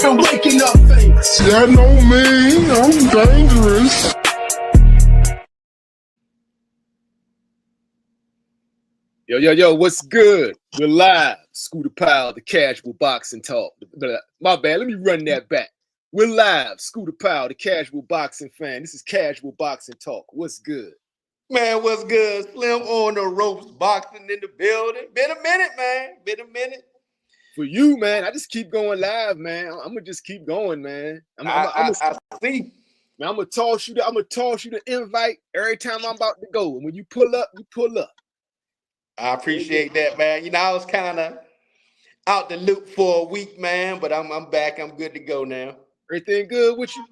and waking up famous. That don't mean I'm dangerous. Yo, what's good? We're live. Scooter Powell, the Casual Boxing Talk. My bad, let me run that back. We're live. Scooter Powell, the Casual Boxing Fan. This is Casual Boxing Talk. What's good? Man, what's good? Slim on the ropes, boxing in the building. Been a minute, man. Been a minute. For you, man, I just keep going live, man. I'm gonna just keep going, man. I see. Man, I'm gonna toss you the invite every time I'm about to go. And when you pull up, you pull up. I appreciate that, man. You know, I was kind of out the loop for a week, man, but I'm back. I'm good to go now. Everything good with you?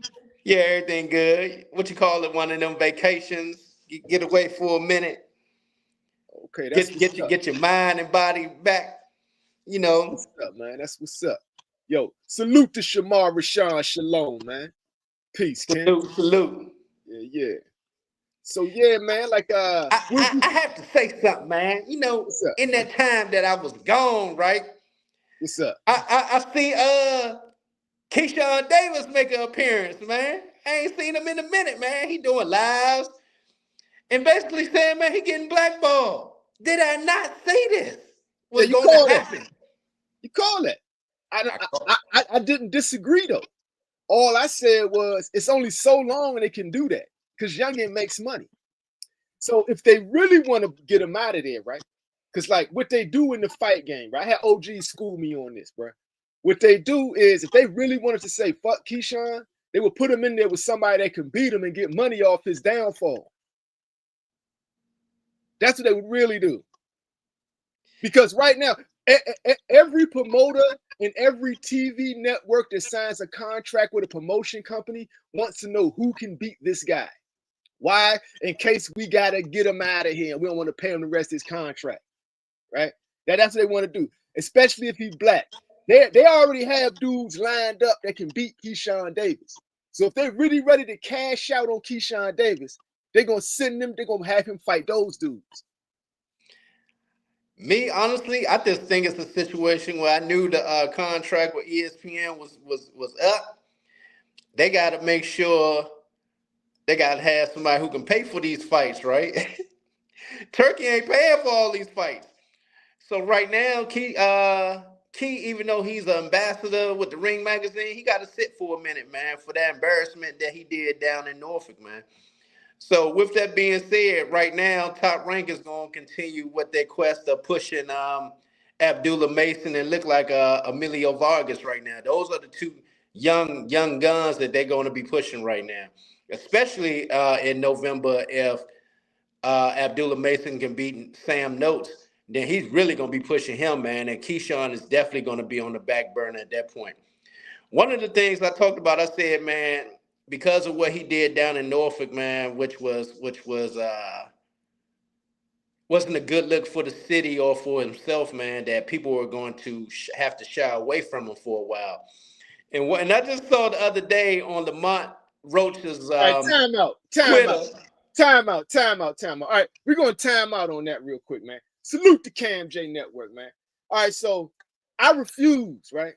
Yeah, everything good. What you call it? One of them vacations. You get away for a minute. Okay, that's get your mind and body back. You know. What's up, man? That's what's up. Yo, salute to Shamar Rashawn Shalom, man. Peace, Ken. Salute. Yeah. So yeah, man, like I have to say something, man. You know, in that time that I was gone, right? What's up? I see Keyshawn Davis make an appearance, man. I ain't seen him in a minute, man. He doing lives and basically saying, man, he getting blackballed. Did I not say this? Was going to happen? You call it. I didn't disagree though. All I said was it's only so long they can do that because youngin makes money. So if they really want to get him out of there, right? Because like what they do in the fight game, right? I had OG school me on this, bro. What they do is if they really wanted to say fuck Keyshawn, they would put him in there with somebody that can beat him and get money off his downfall. That's what they would really do. Because right now, every promoter and every TV network that signs a contract with a promotion company wants to know who can beat this guy. Why? In case we got to get him out of here and we don't want to pay him the rest of his contract, right? That's what they want to do, especially if he's black. They already have dudes lined up that can beat Keyshawn Davis. So if they're really ready to cash out on Keyshawn Davis, they're going to send them, they're going to have him fight those dudes. Me, honestly, I just think it's a situation where I knew the contract with ESPN was up. They got to make sure they got to have somebody who can pay for these fights, right? Turkey ain't paying for all these fights. So right now, Key, even though he's an ambassador with the Ring magazine, he got to sit for a minute, man, for that embarrassment that he did down in Norfolk, man. So with that being said, right now, Top Rank is going to continue with their quest of pushing Abdullah Mason and look like Emilio Vargas right now. Those are the two young guns that they're going to be pushing right now, especially in November if Abdullah Mason can beat Sam Notes. Then he's really going to be pushing him, man. And Keyshawn is definitely going to be on the back burner at that point. One of the things I talked about, I said, man, because of what he did down in Norfolk, man, which wasn't a good look for the city or for himself, man, that people were going to have to shy away from him for a while. And I just saw the other day on Lamont Roach's time out. All right, we're going to time out on that real quick, man. Salute the Cam J Network, man. All right, so I refuse, right?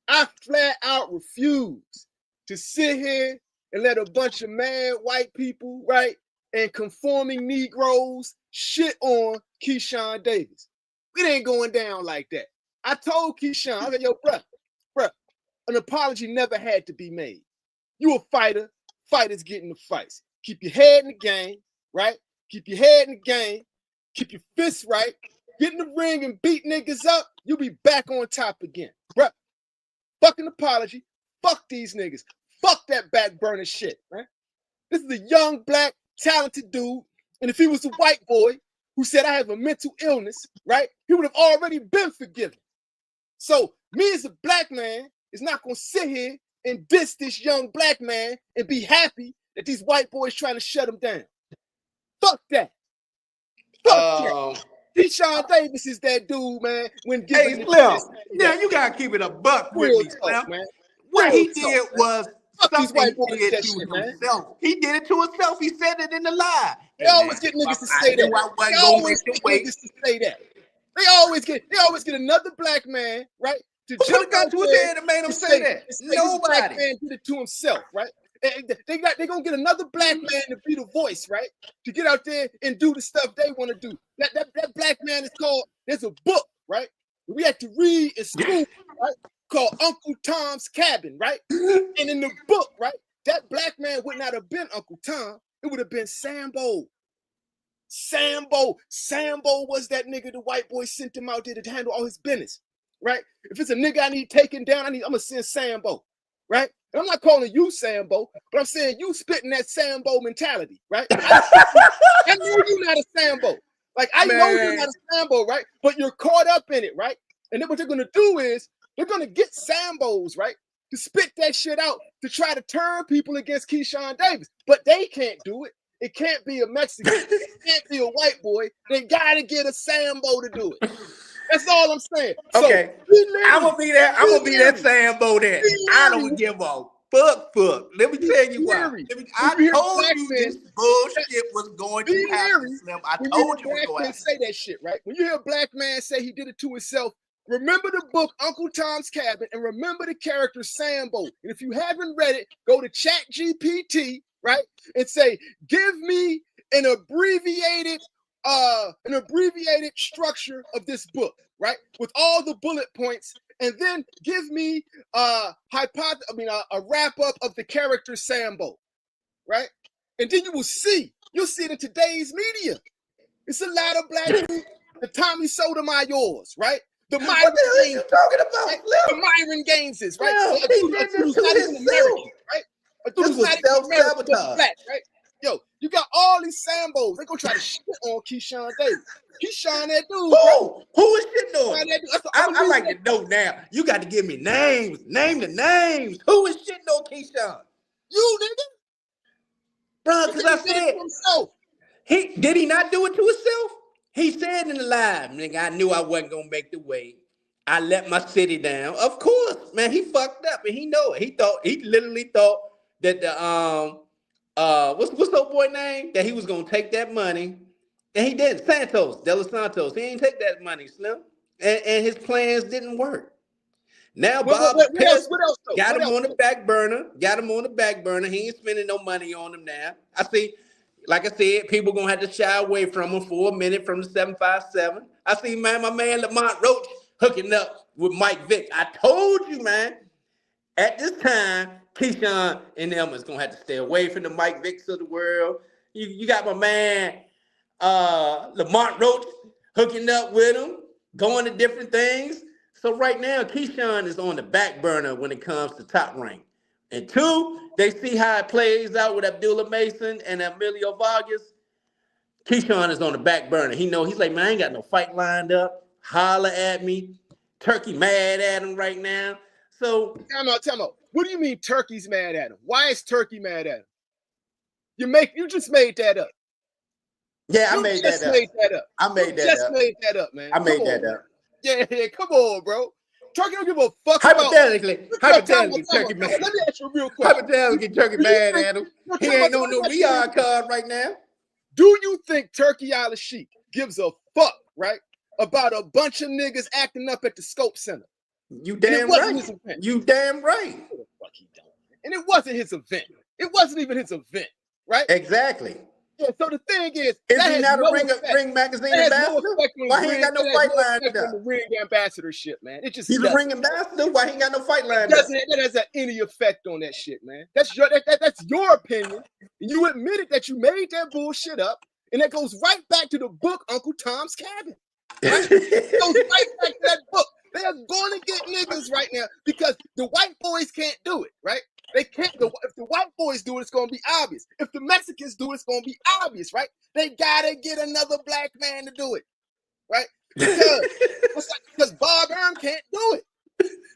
I flat out refuse to sit here and let a bunch of mad white people, right, and conforming Negroes shit on Keyshawn Davis. It ain't going down like that. I told Keyshawn, I said, yo, bruh, an apology never had to be made. You a fighter. Fighters get in the fights. Keep your head in the game, right? Keep your head in the game. Keep your fists right. Get in the ring and beat niggas up. You'll be back on top again. Bruh, fucking apology. Fuck these niggas. Fuck that back burner shit, right? This is a young, black, talented dude. And if he was a white boy who said I have a mental illness, right, he would have already been forgiven. So me as a black man is not going to sit here and diss this young black man and be happy that these white boys trying to shut him down. Fuck that. Fuck that. Keyshawn Davis is that dude, man. When Slim, yeah, you gotta keep it a buck with me, Slim. Man. What he did was something he did to himself. He did it to himself. He said it in the lie. They always get niggas to say that. They always get another black man, right, to Who jump got out to his there head and made him and say that? this black Nobody. man did it to himself, right? And they're gonna get another black man to be the voice, right? To get out there and do the stuff they want to do. That black man is called, there's a book, right? We had to read in school, right? Called Uncle Tom's Cabin, right? And in the book, right, that black man would not have been Uncle Tom, it would have been Sambo. Sambo was that nigga the white boy sent him out there to handle all his business, right? If it's a nigga I need taken down, I'm gonna send Sambo, right? And I'm not calling you Sambo, but I'm saying you spitting that Sambo mentality, right? I know you're not a Sambo. Like, I know you're not a Sambo, right? But you're caught up in it, right? And then what they're gonna do is they're gonna get Sambos, right, to spit that shit out to try to turn people against Keyshawn Davis. But they can't do it. It can't be a Mexican. It can't be a white boy. They gotta get a Sambo to do it. That's all I'm saying. Okay, So, I'm gonna be that. I'm gonna be that Sambo then. I don't give a fuck. Let me tell you why. I told you this bullshit was going to happen, Slim. I told you it was going to happen. Say that shit, right? When you hear a black man say he did it to himself, remember the book Uncle Tom's Cabin and remember the character Sambo. And if you haven't read it, go to ChatGPT, right, and say, give me an abbreviated structure of this book, right, with all the bullet points, and then give me a wrap up of the character Sambo, right, and then you'll see it in today's media. It's a lot of black people, the Tommy Sotomayor's, right? The Myron what the hell are you talking about? right? The Myron Gaineses, right? He did this to himself. Right? This was self-sabotage. Right? Yo, you got all these Sambos. They gonna try to shit on Keyshawn Davis. Keyshawn that dude. Who is shitting on? I like to know now. You got to give me names. Name the names. Who is shitting on Keyshawn? You, nigga. Bro, because I said, did he not do it to himself? He said in the live, nigga, I knew I wasn't going to make the weight. I let my city down. Of course, man, he fucked up and he know it. He literally thought that the, what's old boy name? That he was going to take that money. And he didn't. De Los Santos. He ain't take that money, Slim. And his plans didn't work. Now Bob got him on the back burner. He ain't spending no money on him now. I see, like I said, people gonna have to shy away from him for a minute from the 757. I see, man, my man Lamont Roach hooking up with Mike Vick. I told you, man, at this time, Keyshawn and them is gonna have to stay away from the Mike Vicks of the world. You got my man Lamont Roach hooking up with him, going to different things. So right now, Keyshawn is on the back burner when it comes to Top Rank. And two, they see how it plays out with Abdullah Mason and Emilio Vargas. Keyshawn is on the back burner. He's like, man, I ain't got no fight lined up. Holla at me. Turkey mad at him right now. So time out. What do you mean Turkey's mad at him? Why is Turkey mad at him? You just made that up. Yeah, I made that up. I made that up, man. I made that up. Yeah, come on, bro. Turkey don't give a fuck Hypothetically, Turkey mad. Let me ask you a real question. Hypothetically, Turkey mad at him. He ain't on no VR card right now. Do you think Turkey Al-Sheikh gives a fuck, right, about a bunch of niggas acting up at the Scope Center? You damn right. You damn right. And it wasn't his event. It wasn't even his event, right? Exactly. Yeah, so the thing is he not a ring magazine ambassador? Why he ain't got no fight lined up? The ring ambassadorship, man. It just he's a ring ambassador. Why he ain't got no fight lined up? That doesn't have any effect on that shit, man. That's your opinion. And you admitted that you made that bullshit up, and that goes right back to the book Uncle Tom's Cabin. Right? It goes right back to that book. They are going to get niggas right now because the white boys can't do it, right? They can't. If the white boys do it, it's going to be obvious. If the Mexicans do it, it's going to be obvious, right? They got to get another black man to do it, right? Because Bob Erm can't do it.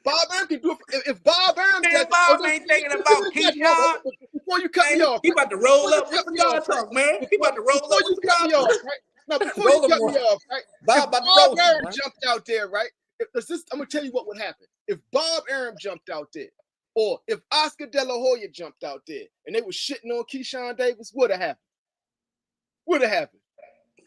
Bob Erm can do it. If Bob Erm does Bob ain't thinking about Keyshawn. Before you cut me off. He about to roll up. What's y'all talk, man? He about to roll up. Before you cut me off, right? Now, before you cut me off, right? Bob Erm jumped out there, right? I'm going to tell you what would happen. If Bob Erm jumped out there, or if Oscar De La Hoya jumped out there and they were shitting on Keyshawn Davis, would have happened.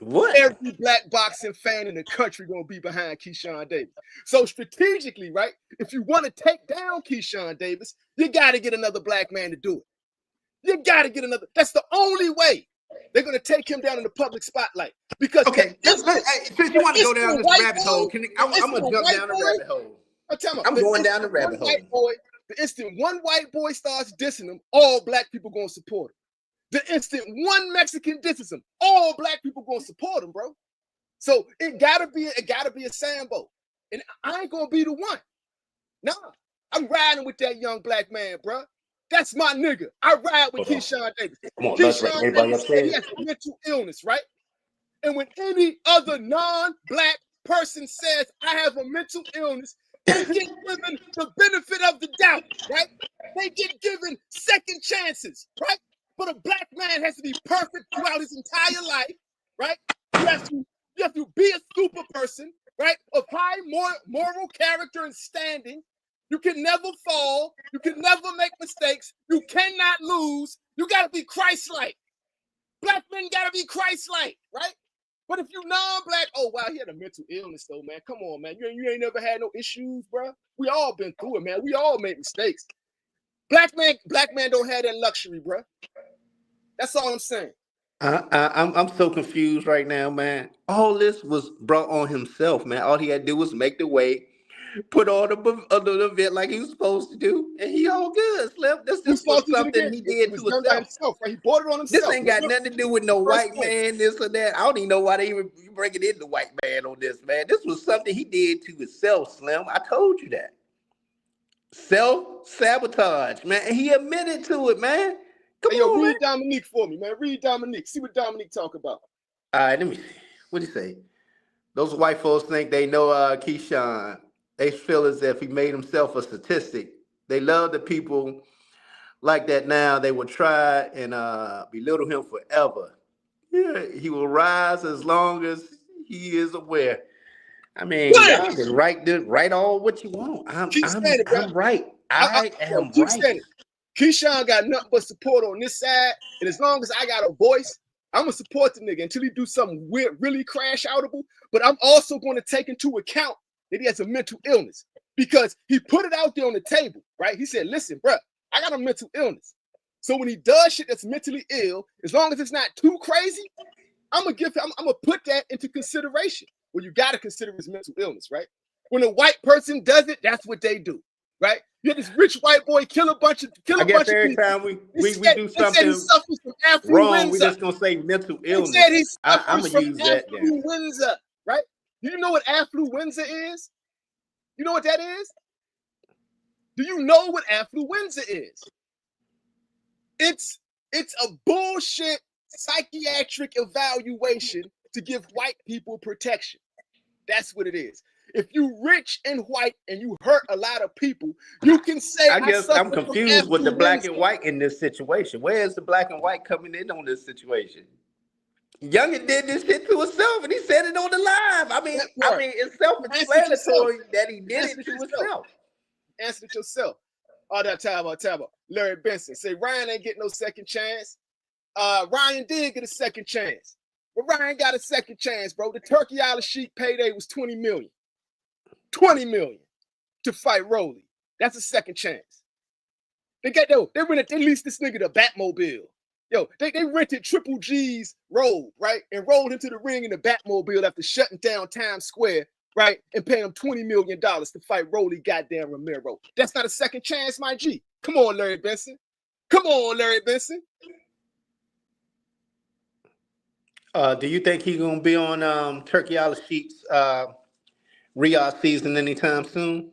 What? Every black boxing fan in the country gonna be behind Keyshawn Davis. So strategically, right? If you want to take down Keyshawn Davis, you got to get another black man to do it. You got to get another. That's the only way they're gonna take him down in the public spotlight. Because Okay, since you want to go down this rabbit hole, I'm gonna jump down the rabbit hole. I'm going down the rabbit hole. The instant one white boy starts dissing him, all black people gonna support him. The instant one Mexican disses him, all black people gonna support him, bro. So it gotta be a Sambo, and I ain't gonna be the one. Nah, I'm riding with that young black man, bro. That's my nigga. I ride with Keyshawn Davis. Come on, Keyshawn Davis said he has a mental illness, right? And when any other non-black person says I have a mental illness, they get given the benefit of the doubt, right? They get given second chances, right? But a black man has to be perfect throughout his entire life, right? You have to be a super person, right? Of high moral character and standing. You can never fall. You can never make mistakes. You cannot lose. You got to be Christ-like. Black men got to be Christ-like, right? But if you non-black, oh, wow, he had a mental illness, though, man. Come on, man. You ain't never had no issues, bro. We all been through it, man. We all made mistakes. Black man don't have that luxury, bro. That's all I'm saying. I'm so confused right now, man. All this was brought on himself, man. All he had to do was make the weight, put on the event like he was supposed to do, and he all good. Slim, this was something he did to himself. Right? He bought it on himself. This ain't got nothing to do with no white man, this or that. I don't even know why they even bring it in the white man on this, man. This was something he did to himself, Slim. I told you that. Self-sabotage, man. And he admitted to it, man. Come on, read Dominique for me, man. Read Dominique. See what Dominique talk about. All right, let me see. What did he say? Those white folks think they know Keyshawn. They feel as if he made himself a statistic. They love the people like that now. They will try and belittle him forever. Yeah, he will rise as long as he is aware. I mean, y'all can write all what you want. I'm right. I am right. Keyshawn got nothing but support on this side, and as long as I got a voice, I'm gonna support the nigga until he do something weird, really crash outable. But I'm also going to take into account that he has a mental illness because he put it out there on the table, right? He said, "Listen, bro, I got a mental illness. So when he does shit that's mentally ill, as long as it's not too crazy, I'm gonna put that into consideration. Well, you gotta consider his mental illness, right? When a white person does it, that's what they do, right? You have this rich white boy kill a bunch of people. Every time we do something wrong, we just gonna say mental illness. He said he suffers from affluenza, right? Do you know what affluenza is? You know what that is? Do you know what affluenza is? It's a bullshit psychiatric evaluation to give white people protection. That's what it is. If you rich and white and you hurt a lot of people, you can say, I guess I'm confused with the black and white in this situation. Where is the black and white coming in on this situation? Youngin did this shit to himself and he said it on the live. I mean, it's self-explanatory that he did it to himself. Answer it yourself. All that time about Larry Benson. Say Ryan ain't getting no second chance. Ryan did get a second chance. But Ryan got a second chance, bro. The Turkey Island Sheik payday was $20 million. $20 million to fight Rolly. That's a second chance. They leased this nigga the Batmobile. Yo, they rented Triple G's robe, right? And rolled him to the ring in the Batmobile after shutting down Times Square, right? And paying him $20 million to fight Rolly goddamn Romero. That's not a second chance, my G. Come on, Larry Benson. Come on, Larry Benson. Do you think he's gonna be on Turkey Island Sheik's Riyadh season anytime soon?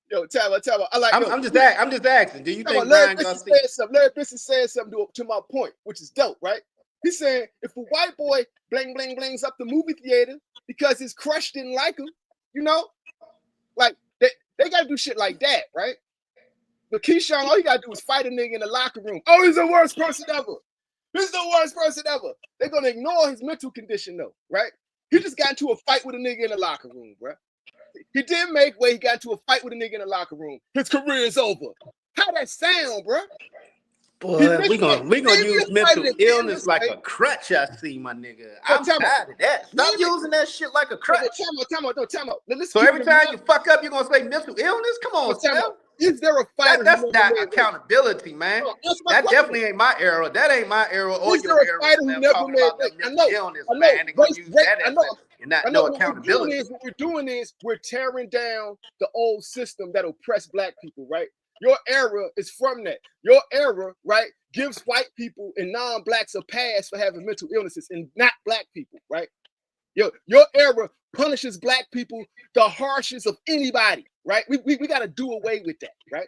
Yo, tell me. I'm just asking. Do you think Larry Benson said something to my point, which is dope, right? He's saying if a white boy bling blings up the movie theater because his crush didn't like him, you know, like they gotta do shit like that, right? But Keyshawn, all you gotta do is fight a nigga in the locker room. Oh, he's the worst person ever. He's the worst person ever. They're gonna ignore his mental condition though, right? He just got into a fight with a nigga in the locker room, bro. He did make way. He got into a fight with a nigga in the locker room. His career is over. How that sound, bro? Boy, we Name gonna me use a fighter mental that illness fearless, like right? a crutch. I see, my nigga. No, I'm time out. tired of that. Stop Name it. using that shit like a No, crutch. time out. No, time out. Let's So keep every it time real. you fuck up, you're gonna say mental illness? Come No, on, time Slim. out. Is there a fighter That's who never not made weight? accountability, man. No, answer my That question. definitely ain't my era. That ain't my era or Is there your a era, fighter who Slim. never Talking made about weight? that I mental know. illness, I know. man. They're gonna use that I as know. no What accountability. we're doing is we're tearing down the old system that oppressed black people, right? Your era is from that. Your era, right, gives white people and non-blacks a pass for having mental illnesses and not black people, right? Your era punishes black people the harshest of anybody, right? We got to do away with that, right?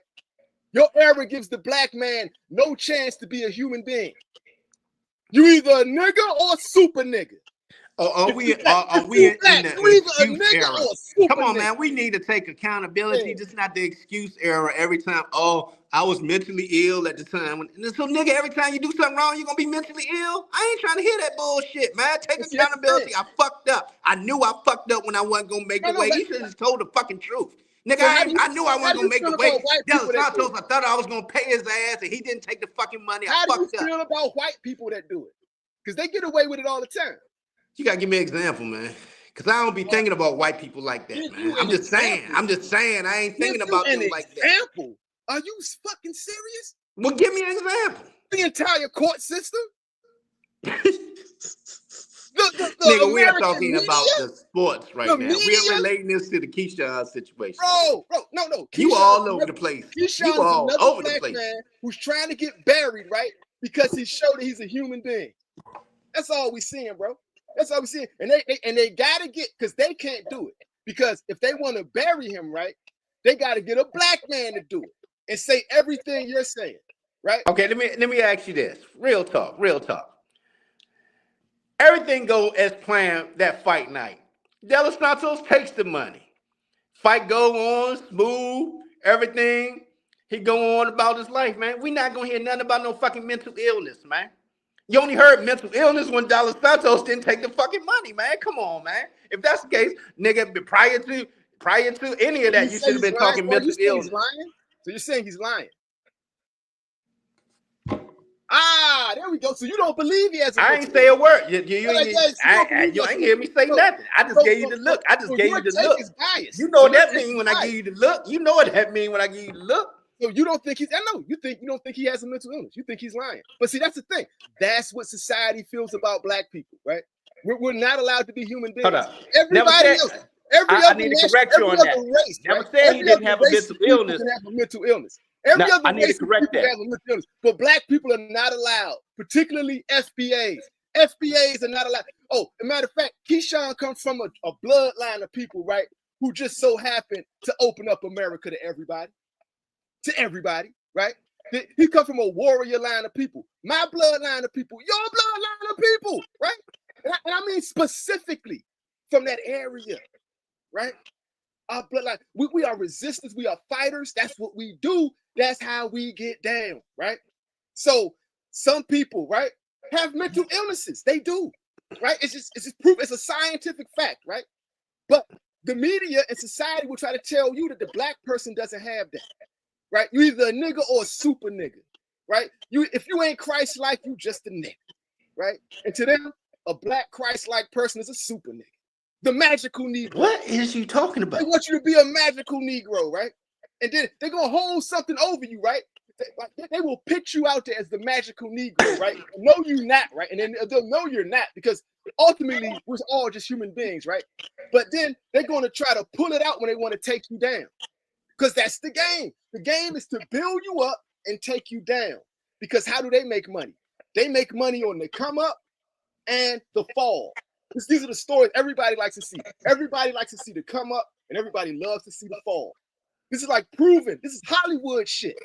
Your era gives the black man no chance to be a human being. You either a nigga or a super nigga. Are we in the You either a excuse nigga era? or a super Come on, nigga. man. We need to take accountability. Yeah. This is not the excuse era. Every time, oh, I was mentally ill at the time. So, nigga, every time you do something wrong, you're gonna be mentally ill. I ain't trying to hear that bullshit, man. Take See, that's the accountability. thing. I fucked up. I knew I fucked up when I wasn't gonna make the No, weight. but He should have just told the fucking truth. Nigga, so I knew I how wasn't do gonna you make feel the weight. about white Dallas people that do Santos, it? I thought I was gonna pay his ass, and he didn't take the fucking money. I How do you fucked up. feel about white people that do it? Because they get away with it all the time. You gotta give me an example, man. Cause I don't be thinking about white people like that, Give man. you I'm an just saying. example. I'm just saying. I ain't Give thinking you about an them like that. example. Are you fucking serious? Well, give me an example. The entire court system? Nigga, we are American talking media? about the sports right The now. media? We're relating this to the Keyshawn situation. Bro, no. You Keyshawn all over the place. Keyshawn You is all another over the black place. man who's trying to get buried, right? Because he showed that he's a human being. That's all we seeing, bro. That's all we seeing. And they gotta get, because they can't do it. Because if they want to bury him, right, they gotta get a black man to do it and say everything you're saying, right? Okay, let me ask you this. Real talk. Everything go as planned that fight night. Dallas Santos takes the money. Fight go on smooth, everything. He go on about his life, man. We not gonna hear nothing about no fucking mental illness, man. You only heard mental illness when Dallas Santos didn't take the fucking money, man. Come on, man. If that's the case, nigga, prior to any of that, you should have been talking mental illness. He's lying? So you're saying he's lying? Ah, there we go. So you don't believe he has a I ain't say a word. You ain't hear me say nothing. I just gave you the look. Your take is biased. You know what that means when I give you the look. You know what that means when I give you the look. So you don't think you don't think he has a mental illness. You think he's lying. But see, that's the thing. That's what society feels about black people, right? We're not allowed to be human beings. Hold up. Everybody else, I need to correct you on that. Race, Never right? said he didn't have a mental illness. Have a mental illness. Every other I need to race correct that. have a mental illness, but black people are not allowed, particularly FBAs. FBAs are not allowed. Oh, as a matter of fact, Keyshawn comes from a bloodline of people, right, who just so happened to open up America to everybody. Right? He comes from a warrior line of people. My bloodline of people, your bloodline of people, right? And I mean specifically from that area, right? Our bloodline, we are resistance, we are fighters. That's what we do. That's how we get down, right? So some people, right, have mental illnesses. They do, right? It's just proof. It's a scientific fact, right? But the media and society will try to tell you that the black person doesn't have that, right? You either a nigga or a super nigga, right? If you ain't Christ-like, you just a nigga, right? And to them, a black Christ-like person is a super nigga. The magical Negro. What is you talking about? They want you to be a magical Negro, right? And then they're gonna hold something over you, right? They will pitch you out there as the magical Negro, right? No, you're not, right? And then they'll know you're not, because ultimately we're all just human beings, right? But then they're gonna try to pull it out when they want to take you down, because that's the game. The game is to build you up and take you down. Because how do they make money? They make money on the come up and the fall. These are the stories everybody likes to see. Everybody likes to see the come up, and everybody loves to see the fall. This is like proven. This is Hollywood shit.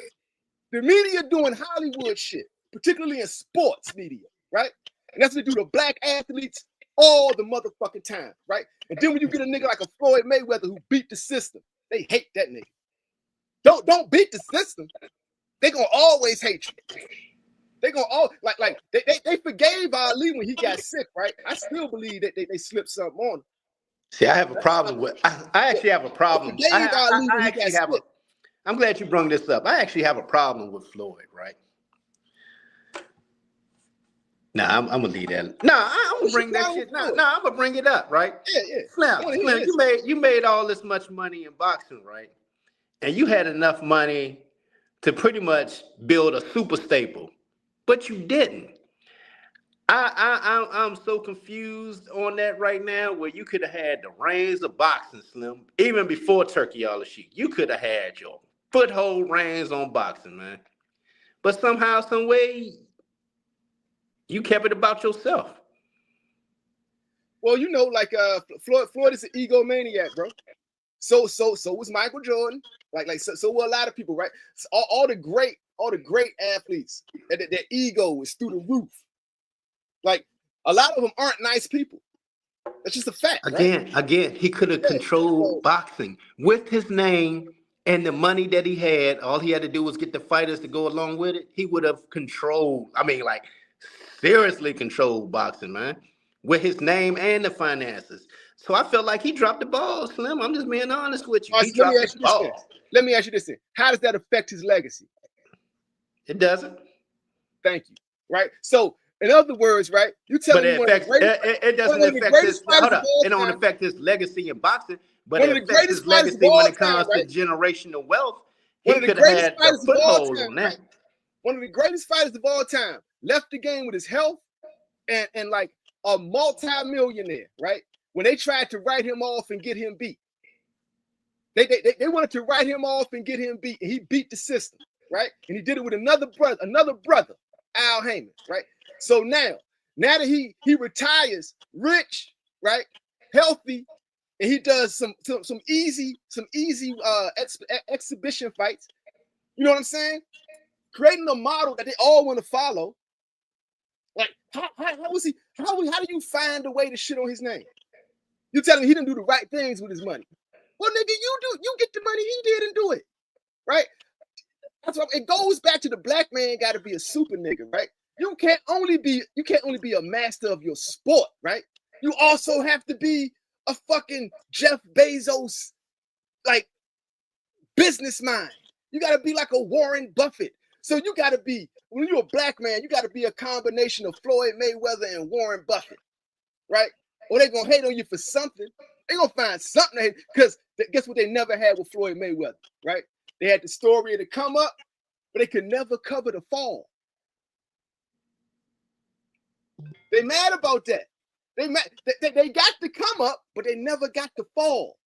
The media doing Hollywood shit, particularly in sports media, right? And that's what they do to black athletes all the motherfucking time, right? And then when you get a nigga like a Floyd Mayweather who beat the system, they hate that nigga. Don't beat the system. They gonna always hate you. They gonna all like they forgave Ali when he got sick, right? I still believe that they slipped something on him. See, I have a problem with. I actually have a problem. I'm glad you brought this up. I actually have a problem with Floyd, right? Nah, I'm gonna leave that. Nah, I'm gonna bring that shit. Nah, I'm gonna bring it up, right? Yeah. Slim, you made all this much money in boxing, right? And you had enough money to pretty much build a super staple, but you didn't. I'm so confused on that right now. Where you could have had the reins of boxing, Slim, even before Turkey All the Sheik. You could have had your foothold reins on boxing, man. But somehow, some way, you kept it about yourself. Well, you know, like Floyd is an egomaniac, bro. So was Michael Jordan. So were a lot of people, right? So all the great athletes, their ego is through the roof. Like a lot of them aren't nice people. That's just a fact. Again, he could have controlled boxing with his name and the money that he had. All he had to do was get the fighters to go along with it. He would have controlled. I mean, like seriously controlled boxing, man, with his name and the finances. So I felt like he dropped the ball, Slim. I'm just being honest with you. He dropped the ball. Let me ask you this thing. How does that affect his legacy? It doesn't. Thank you. Right. So in other words, right, you tell me it doesn't affect his. Hold up. It don't affect his legacy in boxing, but it affects his legacy when it comes to generational wealth. He could have had a foothold on that. One of the greatest fighters of all time left the game with his health and like a multi-millionaire, right? When they tried to write him off and get him beat, they wanted to write him off and get him beat, and he beat the system, right? And he did it with another brother, Al Heyman, right? So now that he retires rich, right, healthy, and he does some easy exhibition fights. You know what I'm saying? Creating a model that they all want to follow. Like how do you find a way to shit on his name? You telling me he didn't do the right things with his money? Well, nigga, you get the money he did and do it, right? That's why it goes back to the black man got to be a super nigga, right? You can't only be a master of your sport, right? You also have to be a fucking Jeff Bezos like business mind. You got to be like a Warren Buffett. So you got to be, when you're a black man, you got to be a combination of Floyd Mayweather and Warren Buffett, right? Or they're going to hate on you for something. They're going to find something to hate, because guess what they never had with Floyd Mayweather, right? They had the story of the come up, but they could never cover the fall. They mad about that. They got the come up, but they never got the fall.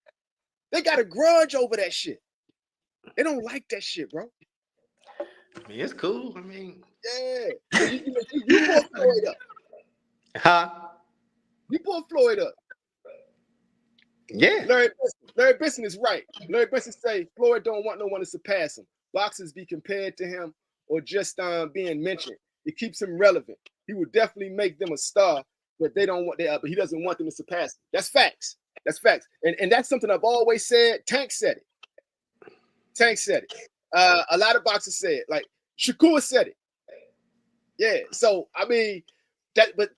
They got a grudge over that shit. They don't like that shit, bro. I mean, it's cool. I mean, yeah. So you pull Floyd up. Huh? You pull Floyd up. Yeah. Larry Benson is right. Larry Benson say Floyd don't want no one to surpass him. Boxers be compared to him or just being mentioned. It keeps him relevant. He would definitely make them a star, but they don't want but he doesn't want them to surpass him. That's facts. That's facts. And that's something I've always said. Tank said it. A lot of boxers say it. Like Shakur said it. Yeah. So I mean that, but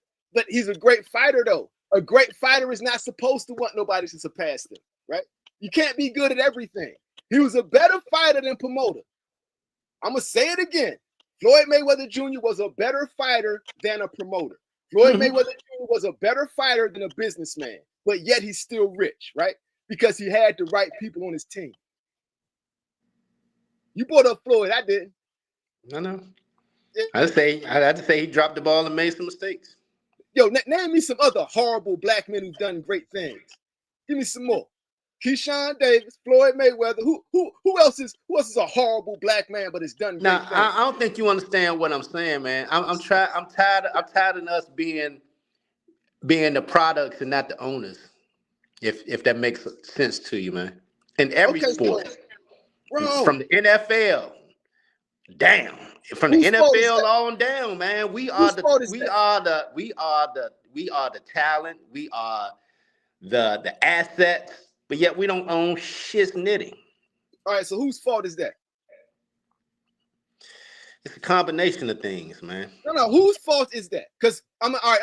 he's a great fighter though. A great fighter is not supposed to want nobody to surpass them, right? You can't be good at everything. He was a better fighter than promoter. I'm gonna say it again. Floyd Mayweather Jr. was a better fighter than a promoter. Floyd Mayweather Jr. was a better fighter than a businessman, but yet he's still rich, right? Because he had the right people on his team. You brought up Floyd, I didn't. I know. Yeah. I'd say he dropped the ball and made some mistakes. Yo, name me some other horrible black men who've done great things. Give me some more. Keyshawn Davis, Floyd Mayweather. Who else is a horrible black man but has done great things? I don't think you understand what I'm saying, man. I'm tired of us being the products and not the owners. If that makes sense to you, man. In every sport. Bro. From the NFL. Damn. From the NFL on down, man. We are the talent. We are the assets, but yet we don't own shit's knitting. All right, so whose fault is that? It's a combination of things, man. No, whose fault is that? Because all right,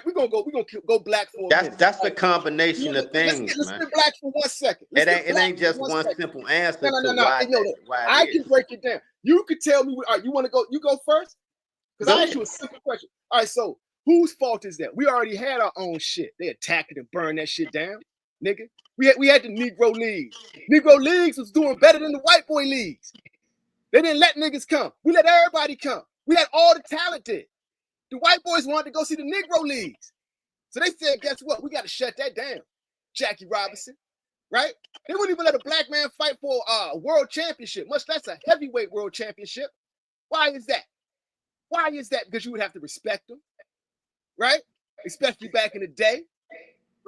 we're gonna go black for a minute. That's the combination of things, let's man. get black for 1 second. It ain't just one simple answer. No. I can break it down. You could tell me. All right, you want to go? You go first. Because I asked you a simple question. All right, so whose fault is that? We already had our own shit. They attacked it and burned that shit down, nigga. We had the Negro Leagues. Negro Leagues was doing better than the white boy leagues. They didn't let niggas come. We let everybody come. We had all the talent there. The white boys wanted to go see the Negro Leagues. So they said, guess what? We got to shut that down. Jackie Robinson, right? They wouldn't even let a black man fight for a world championship, much less a heavyweight world championship. Why is that? Why is that? Because you would have to respect them, right? Especially back in the day,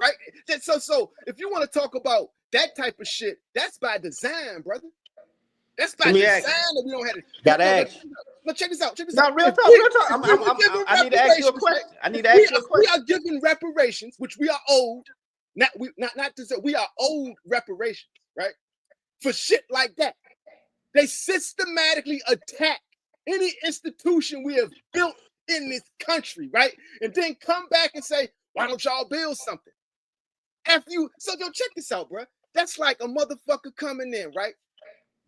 right? So if you want to talk about that type of shit, that's by design, brother. That's by design that we don't have to. Gotta ask. But check this out. Check this out. Real talk. I need to ask you a question. We are giving reparations, which we are owed. Not to say we are owed reparations, right? For shit like that. They systematically attack any institution we have built in this country, right? And then come back and say, why don't y'all build something? So check this out, bro. That's like a motherfucker coming in, right?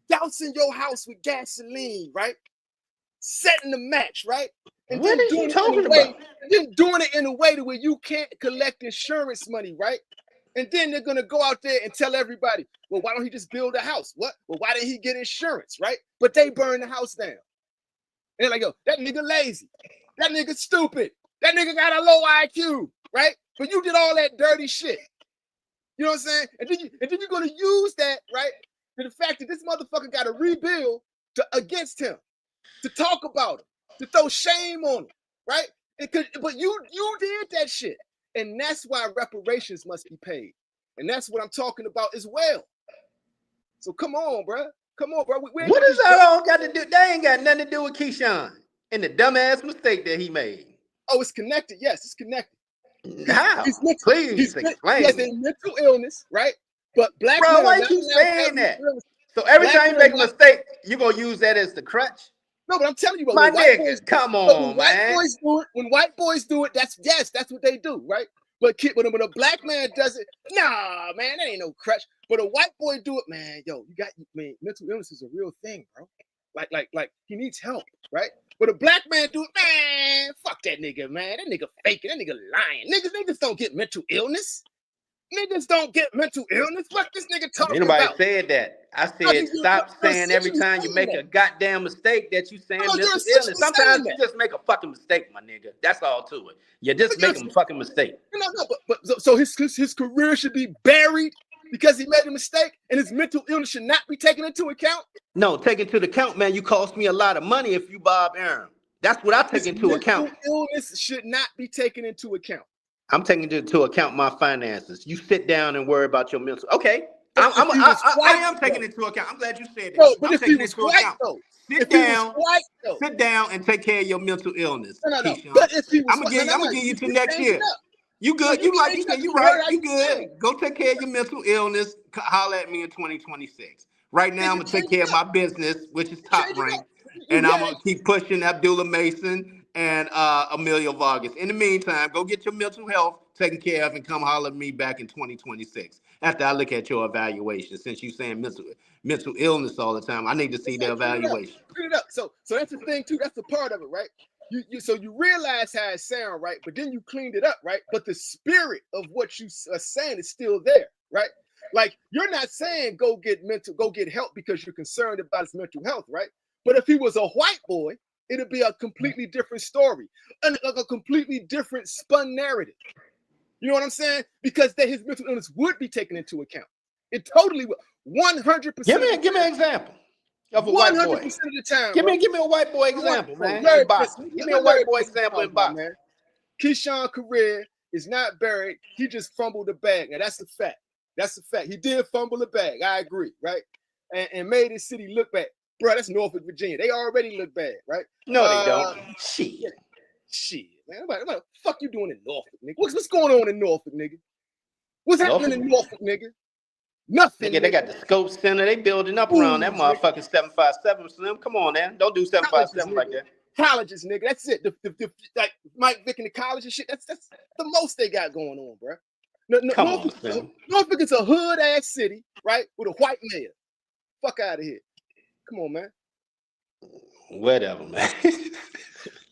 Dousing your house with gasoline, right? Setting the match, right? And what then are you talking about? Then doing it in a way to where you can't collect insurance money, right? And then they're gonna go out there and tell everybody, well, why don't he just build a house? What? Well, why didn't he get insurance, right? But they burn the house down. And they're like, yo, that nigga lazy. That nigga stupid. That nigga got a low IQ, right? But you did all that dirty shit. You know what I'm saying? And then you're gonna use that, right? To the fact that this motherfucker got to rebuild against him, to talk about him, to throw shame on him, right? But you did that shit. And that's why reparations must be paid. And that's what I'm talking about as well. So come on, bro. Come on, bro. What does that all got to do? That ain't got nothing to do with Keyshawn and the dumbass mistake that he made. Oh, it's connected. Yes, it's connected. How? Please explain. He has a mental illness, right? But black men, bro, why you keep saying that? So every time you make a mistake, you're gonna use that as the crutch? No, but I'm telling you, my nigga, come on, man. When white boys do it, that's what they do, right? But when a black man does it, nah, man, that ain't no crutch. But a white boy do it, man. Yo, mental illness is a real thing, bro. Like he needs help, right? But a black man do it, man. Fuck that nigga, man. That nigga faking. That nigga lying. Niggas don't get mental illness. Niggas don't get mental illness. What this nigga talking about? Anybody said that. I said stop saying every time you make a goddamn mistake that you saying mental illness. Sometimes you just make a fucking mistake, my nigga. That's all to it. You just make a fucking mistake. No, so his career should be buried because he made a mistake, and his mental illness should not be taken into account? No, take into account, man. You cost me a lot of money if you Bob Aaron. That's what I take into account. Mental illness should not be taken into account. I'm taking into account my finances. You sit down and worry about your mental. Okay, I am taking into account. I'm glad you said that. No, but if he was white, though, sit down and take care of your mental illness. No. But if he was, I'm gonna give you to next year. You good? You like you said? You right? You good? Go take care of your mental illness. Holler at me in 2026. Right now, I'm gonna take care of my business, which is top ranked, and I'm gonna keep pushing Abdullah Mason and Amelia Vargas. In the meantime, go get your mental health taken care of and come holler at me back in 2026 after I look at your evaluation. Since you're saying mental illness all the time, I need to see the evaluation. Clean it up. So that's the thing too. That's the part of it, right? So you realize how it sounds, right? But then you cleaned it up, right? But the spirit of what you are saying is still there, right? Like you're not saying go get help because you're concerned about his mental health, right? But if he was a white boy, it'll be a completely different story, a completely different spun narrative. You know what I'm saying? Because his mental illness would be taken into account. It totally would. 100%. Give me an example of a white boy. 100% of the time. Give me a white boy example, man. Give me a white boy example in boxing, man. Keyshawn's career is not buried. He just fumbled the bag. Now that's a fact. That's a fact. He did fumble the bag. I agree, right? And made his city look bad. Bro, that's Norfolk, Virginia. They already look bad, right? No, they don't. Shit, man. What the fuck you doing in Norfolk, nigga? What's going on in Norfolk, nigga? What's happening in Norfolk, nigga? Nothing. Nigga, they got the Scope Center. They building up around that motherfucking 757 Slim. Come on, man. Don't do 757 like that. Colleges, nigga. That's it. Like Mike Vick and the college and shit. That's the most they got going on, bro. Norfolk is a hood ass city, right? With a white mayor. Fuck out of here. Come on, man. Whatever, man.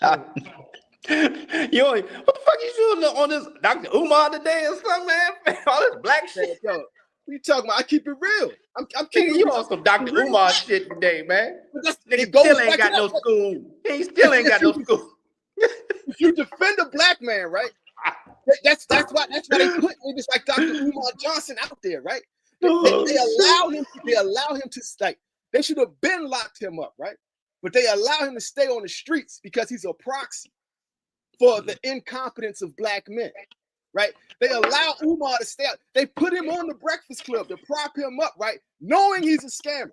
You ain't, what the fuck you doing on this Dr. Umar today or something, man? All this black shit. Yo, what you talking about? I keep it real. I'm Nigga, keeping you it on some Dr. real. Umar shit today, man. Nigga It goes still ain't back got to no that. school. He still ain't got no school. If you defend a black man, right? That's why they put niggas like Dr. Umar Johnson out there, right? They allow him to like, they should have been locked him up, right? But they allow him to stay on the streets because he's a proxy for the incompetence of black men, right? They allow Umar to stay out. They put him on the Breakfast Club to prop him up, right? Knowing he's a scammer,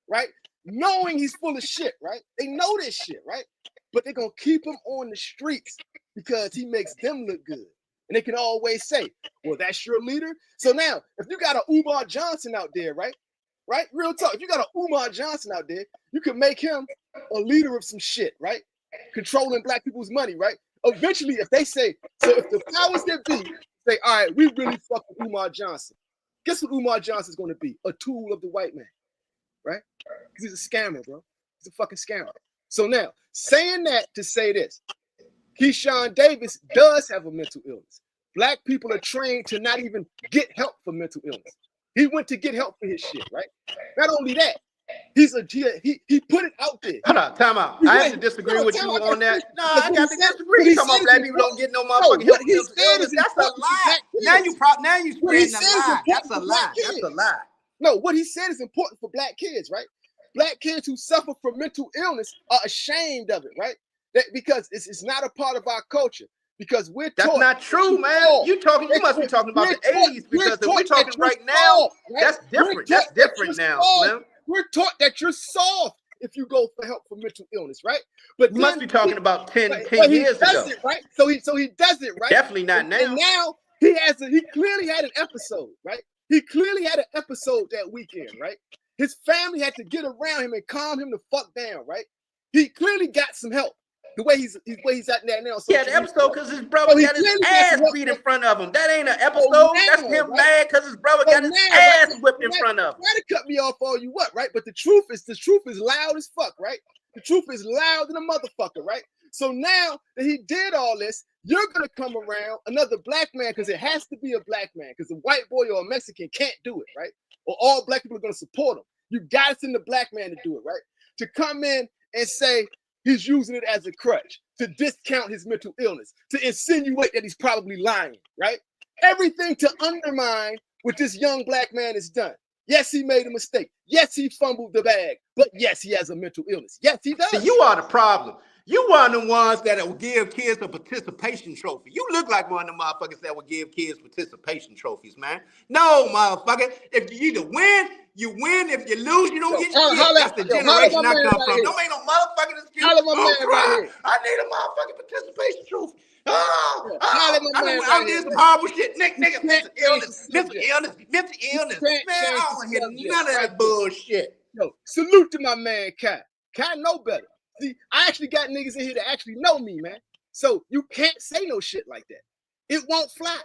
right? Knowing he's full of shit, right? They know this shit, right? But they're gonna keep him on the streets because he makes them look good. And they can always say, well, that's your leader. So now, if you got a Umar Johnson out there, right? Right? Real talk. If you got a Umar Johnson out there, you can make him a leader of some shit, right? Controlling black people's money, right? Eventually, if they say, so if the powers that be say, all right, we really fuck with Umar Johnson, guess what Umar Johnson's going to be? A tool of the white man, right? Because he's a scammer, bro. He's a fucking scammer. So now, saying that to say this, Keyshawn Davis does have a mental illness. Black people are trained to not even get help for mental illness. He went to get help for his shit, right? Not only that, he put it out there. Hold on, time out. I have to disagree with you on that. No, I got to disagree. You talking about black people don't get no motherfucking help for mental illness. That's a lie. Now you spreading a lie. That's a lie. That's a lie. No, what he said is important for black kids, right? Black kids who suffer from mental illness are ashamed of it, right? Because it's not a part of our culture. Because we're taught. That's not true, man. You must be talking about the 80s, because if we're talking right now, that's different. That's different now, man. We're taught that you're soft if you go for help for mental illness, right? But you must be talking about 10 years ago. It, right? So he does it, right? Definitely not now. And now he clearly had an episode, right? He clearly had an episode that weekend, right? His family had to get around him and calm him the fuck down, right? He clearly got some help. The way he's at there now. Yeah, the episode because his brother got his ass beat in front of him. That ain't an episode. That's him mad because his brother got his ass whipped in front of him. Try to cut me off all you what, right? But the truth is loud as fuck, right? The truth is loud than a motherfucker, right? So now that he did all this, you're gonna come around another black man, because it has to be a black man, because a white boy or a Mexican can't do it, right? Or all black people are gonna support him. You got to send the black man to do it, right? To come in and say he's using it as a crutch, to discount his mental illness, to insinuate that he's probably lying, right? Everything to undermine what this young black man has done. Yes, he made a mistake. Yes, he fumbled the bag. But yes, he has a mental illness. Yes, he does. See, you are the problem. You one of the ones that will give kids a participation trophy. You look like one of the motherfuckers that will give kids participation trophies, man. No, motherfucker. If you either win, you win. If you lose, you don't get shit. That's the generation I come from. Don't make no motherfucking excuse. I need a motherfucking participation trophy. I did some horrible shit. Nigga, mental illness. Man, I don't hear none of that bullshit. Yo, salute to my man, Kai. Kai know better. See, I actually got niggas in here that actually know me, man. So you can't say no shit like that. It won't fly.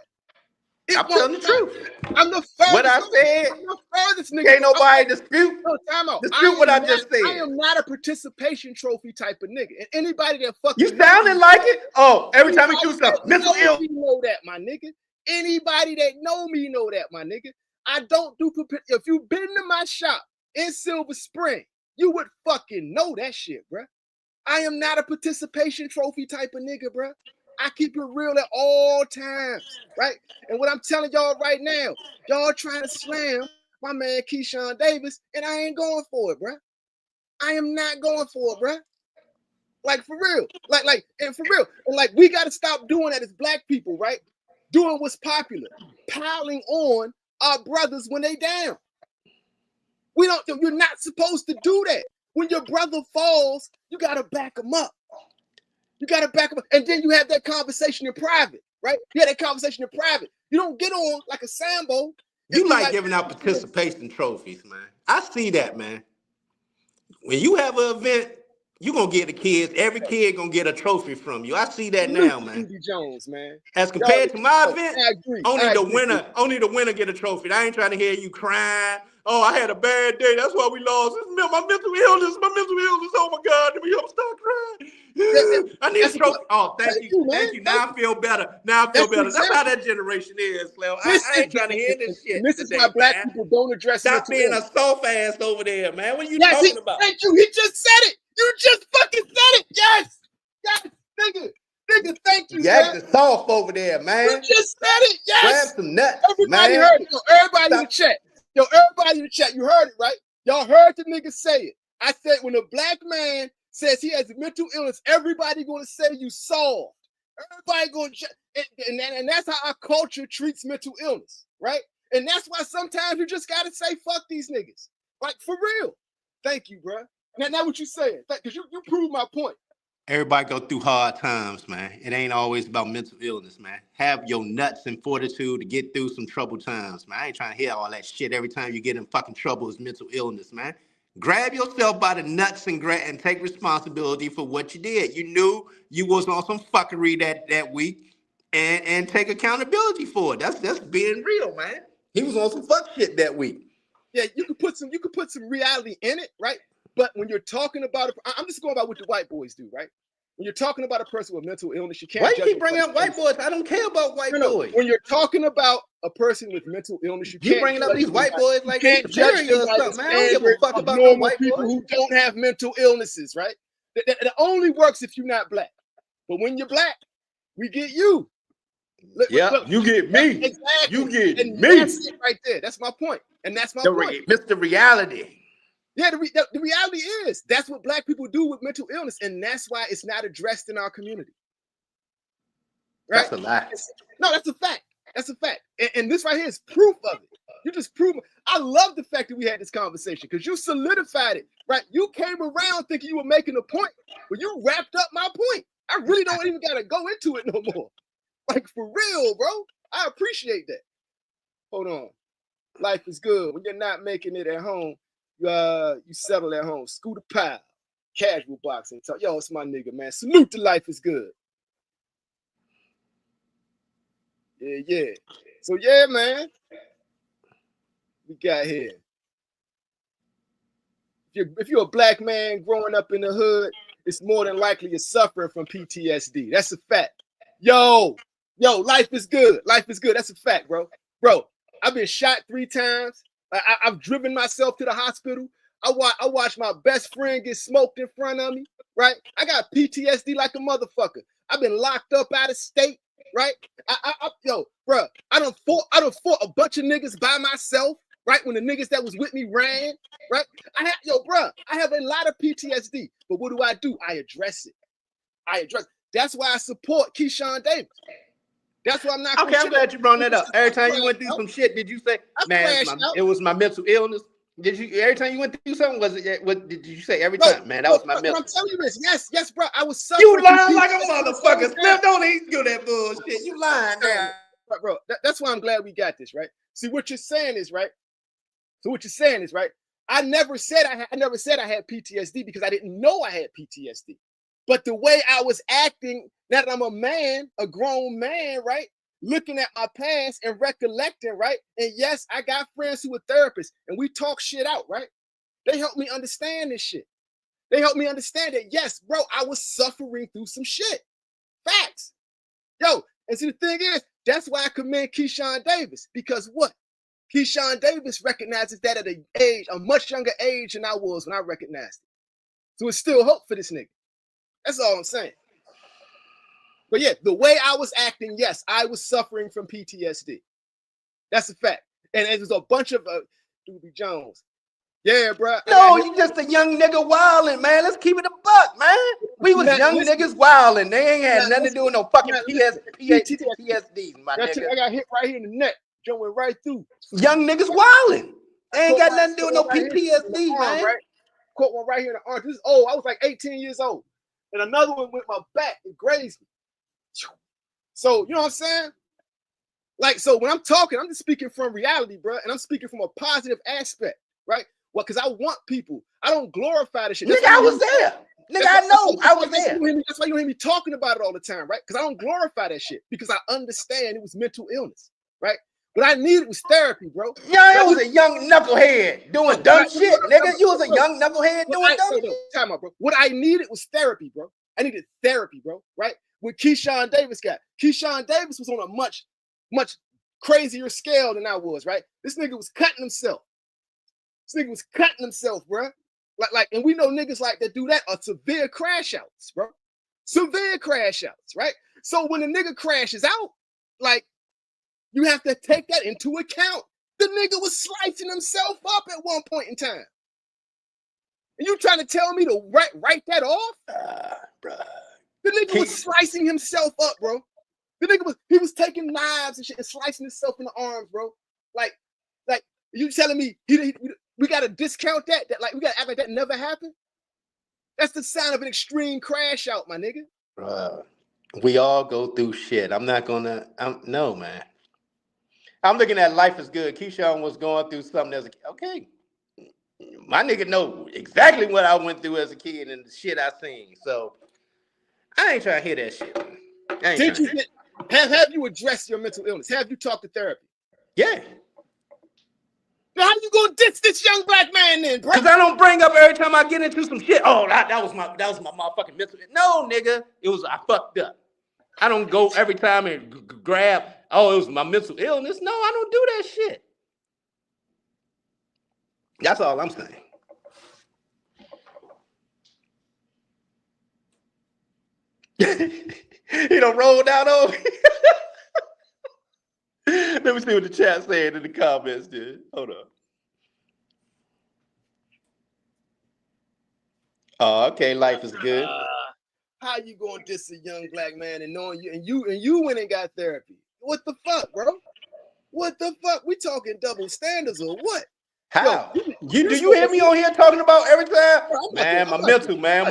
I'm telling the truth. I'm the furthest. What I said. I'm the furthest nigga. Can't nobody dispute. No, time out. Dispute what I just said. I am not a participation trophy type of nigga. And anybody that fucking you sounding like it? Oh, every time you do something, mental illness. You know that, my nigga. Anybody that know me know that, my nigga. I don't do. If you've been to my shop in Silver Spring, you would fucking know that shit, bruh. I am not a participation trophy type of nigga, bruh. I keep it real at all times, right? And what I'm telling y'all right now, y'all trying to slam my man Keyshawn Davis, and I ain't going for it, bruh. I am not going for it, bruh. Like, for real. And for real. And like, we got to stop doing that as black people, right? Doing what's popular. Piling on our brothers when they down. You're not supposed to do that. When your brother falls, you got to back him up. You got to back him up. And then you have that conversation in private, right? You have that conversation in private. You don't get on like a Sambo. You like giving out participation trophies, man. I see that, man. When you have an event, you're going to get the kids. Every kid going to get a trophy from you. I see that now, man. Jones, man. As compared to my event, only the winner get a trophy. I ain't trying to hear you crying Oh, I had a bad day. That's why we lost. This is my mental illness. My mental illness. Oh my God. Let me start crying. I need a trophy. Oh, thank you. Thank you. Now I feel better. Now I feel better. That's how that generation is, Cleo. I ain't trying to hear this shit. And this is today, why black man. people don't address Stop mental being illness. a soft ass over there, man. What are you talking about? Thank you. He just said it. You just fucking said it. Yes. Yes. Nigga, thank you, man. You're soft over there, man. You just said it. Yes. Grab some nuts, Everybody man. heard it. Yo, everybody in the chat. Yo, everybody in the chat. You heard it, right? Y'all heard the nigga say it. I said when a black man says he has a mental illness, everybody going to say you soft. Everybody going to, and that's how our culture treats mental illness, right? And that's why sometimes you just got to say, fuck these niggas. Like, for real. Thank you, bro. Now what you saying? Because you proved my point. Everybody go through hard times, man. It ain't always about mental illness, man. Have your nuts and fortitude to get through some troubled times, man. I ain't trying to hear all that shit every time you get in fucking trouble is mental illness, man. Grab yourself by the nuts and take responsibility for what you did. You knew you was on some fuckery that week and take accountability for it. That's being real, man. He was on some fuck shit that week. Yeah, you could put some reality in it, right? But when you're talking about it, I'm just going about what the white boys do, right? When you're talking about a person with mental illness, you can't. Why you keep bringing up white boys? I don't care about white boys. When you're talking about a person with mental illness, you can't bringing up these white boys like you can't judge them by the standard of normal people who don't have mental illnesses, right? That only works if you're not black. But when you're black, we get you. Look, you get me. Exactly. You get and me. That's it right there. That's my point. And that's my point. Mr. Reality. Yeah, the reality is that's what black people do with mental illness, and that's why it's not addressed in our community. Right? That's a lie. No, that's a fact. That's a fact. And this right here is proof of it. You just prove it. I love the fact that we had this conversation because you solidified it, right? You came around thinking you were making a point, but you wrapped up my point. I really don't even got to go into it no more. Like, for real, bro. I appreciate that. Hold on. Life is good. When you're not making it at home, you settle at home. Scooter Pile, casual boxing. Yo, it's my nigga, man. Salute to Life is Good. Yeah. So, yeah, man. We got here. If you're a black man growing up in the hood, it's more than likely you're suffering from PTSD. That's a fact. Yo, life is good. Life is good. That's a fact, bro. Bro, I've been shot 3 times. I've driven myself to the hospital. I watched my best friend get smoked in front of me, right? I got PTSD like a motherfucker. I've been locked up out of state, right? Yo, bro, I done fought a bunch of niggas by myself, right? When the niggas that was with me ran, right? I have a lot of PTSD, but what do? I address it. That's why I support Keyshawn Davis. That's why I'm not. Okay, I'm glad you brought that up. Every time you went through some shit, did you say, man, it was my mental illness? Did you every time you went through something? Did you say every time, man? That was my mental. I'm telling you this. Yes, bro. I was suffering. You lying like a motherfucker. Smith, don't even do that bullshit. You lying now, bro. That's why I'm glad we got this, right? See what you're saying is right. I never said I had PTSD because I didn't know I had PTSD. But the way I was acting, now that I'm a man, a grown man, right? Looking at my past and recollecting, right? And yes, I got friends who are therapists and we talk shit out, right? They help me understand this shit. They help me understand that, yes, bro, I was suffering through some shit. Facts. Yo, and see, the thing is, that's why I commend Keyshawn Davis, because what? Keyshawn Davis recognizes that at a much younger age than I was when I recognized it. So it's still hope for this nigga. That's all I'm saying. But yeah, the way I was acting, yes, I was suffering from PTSD. That's a fact. And there's a bunch of Doobie Jones. Yeah, bro. No, you just a young nigga wilding, man. Let's keep it a buck, man. We was young niggas wilding. They ain't had nothing to do with no fucking PTSD, my nigga. I got hit right here in the neck. Joe went right through. Young niggas wilding. They ain't got nothing to do with no PTSD, man. Caught one right here in the arm. This is old. I was like 18 years old. And another one went my back and grazed me. So, you know what I'm saying? Like, so when I'm talking, I'm just speaking from reality, bro. And I'm speaking from a positive aspect, right? Well, because I want people. I don't glorify this shit. Nigga, I was there. Nigga, I know. I was there. That's why you don't hear me talking about it all the time, right? Because I don't glorify that shit. Because I understand it was mental illness, right? What I needed was therapy, bro. Yeah, it was a young knucklehead doing dumb shit, nigga. You was a young knucklehead doing dumb shit. Time out, bro. What I needed was therapy, bro. I needed therapy, bro. Right? What Keyshawn Davis got. Keyshawn Davis was on a much crazier scale than I was, right? This nigga was cutting himself. This nigga was cutting himself, bro. And we know niggas like that do that are severe crash outs, bro. Severe crash outs, right? So when a nigga crashes out, like, you have to take that into account. The nigga was slicing himself up at one point in time. And you trying to tell me to write that off? Bro. The nigga was slicing himself up, bro. The nigga was taking knives and shit and slicing himself in the arms, bro. Like you telling me we gotta discount that? That like we gotta act like that never happened? That's the sign of an extreme crash out, my nigga. Bro, we all go through shit. No, man. I'm looking at life is good. Keyshawn was going through something as a kid. Okay. My nigga know exactly what I went through as a kid and the shit I seen. So I ain't trying to hear that shit. Have you addressed your mental illness? Have you talked to therapy? Yeah. Now how you gonna diss this young black man then, bro? Because I don't bring up every time I get into some shit. Oh, that was my motherfucking mental. No, nigga. I fucked up. I don't go every time and grab, it was my mental illness. No, I don't do that shit. That's all I'm saying. He done rolled out over. Let me see what the chat saying in the comments, dude. Hold on. Oh, okay, life is good. How you gonna diss a young black man and knowing you and you went and got therapy? What the fuck, bro? What the fuck? We talking double standards or what? How? Do you hear me on here talking about every time? Man, my mental, man.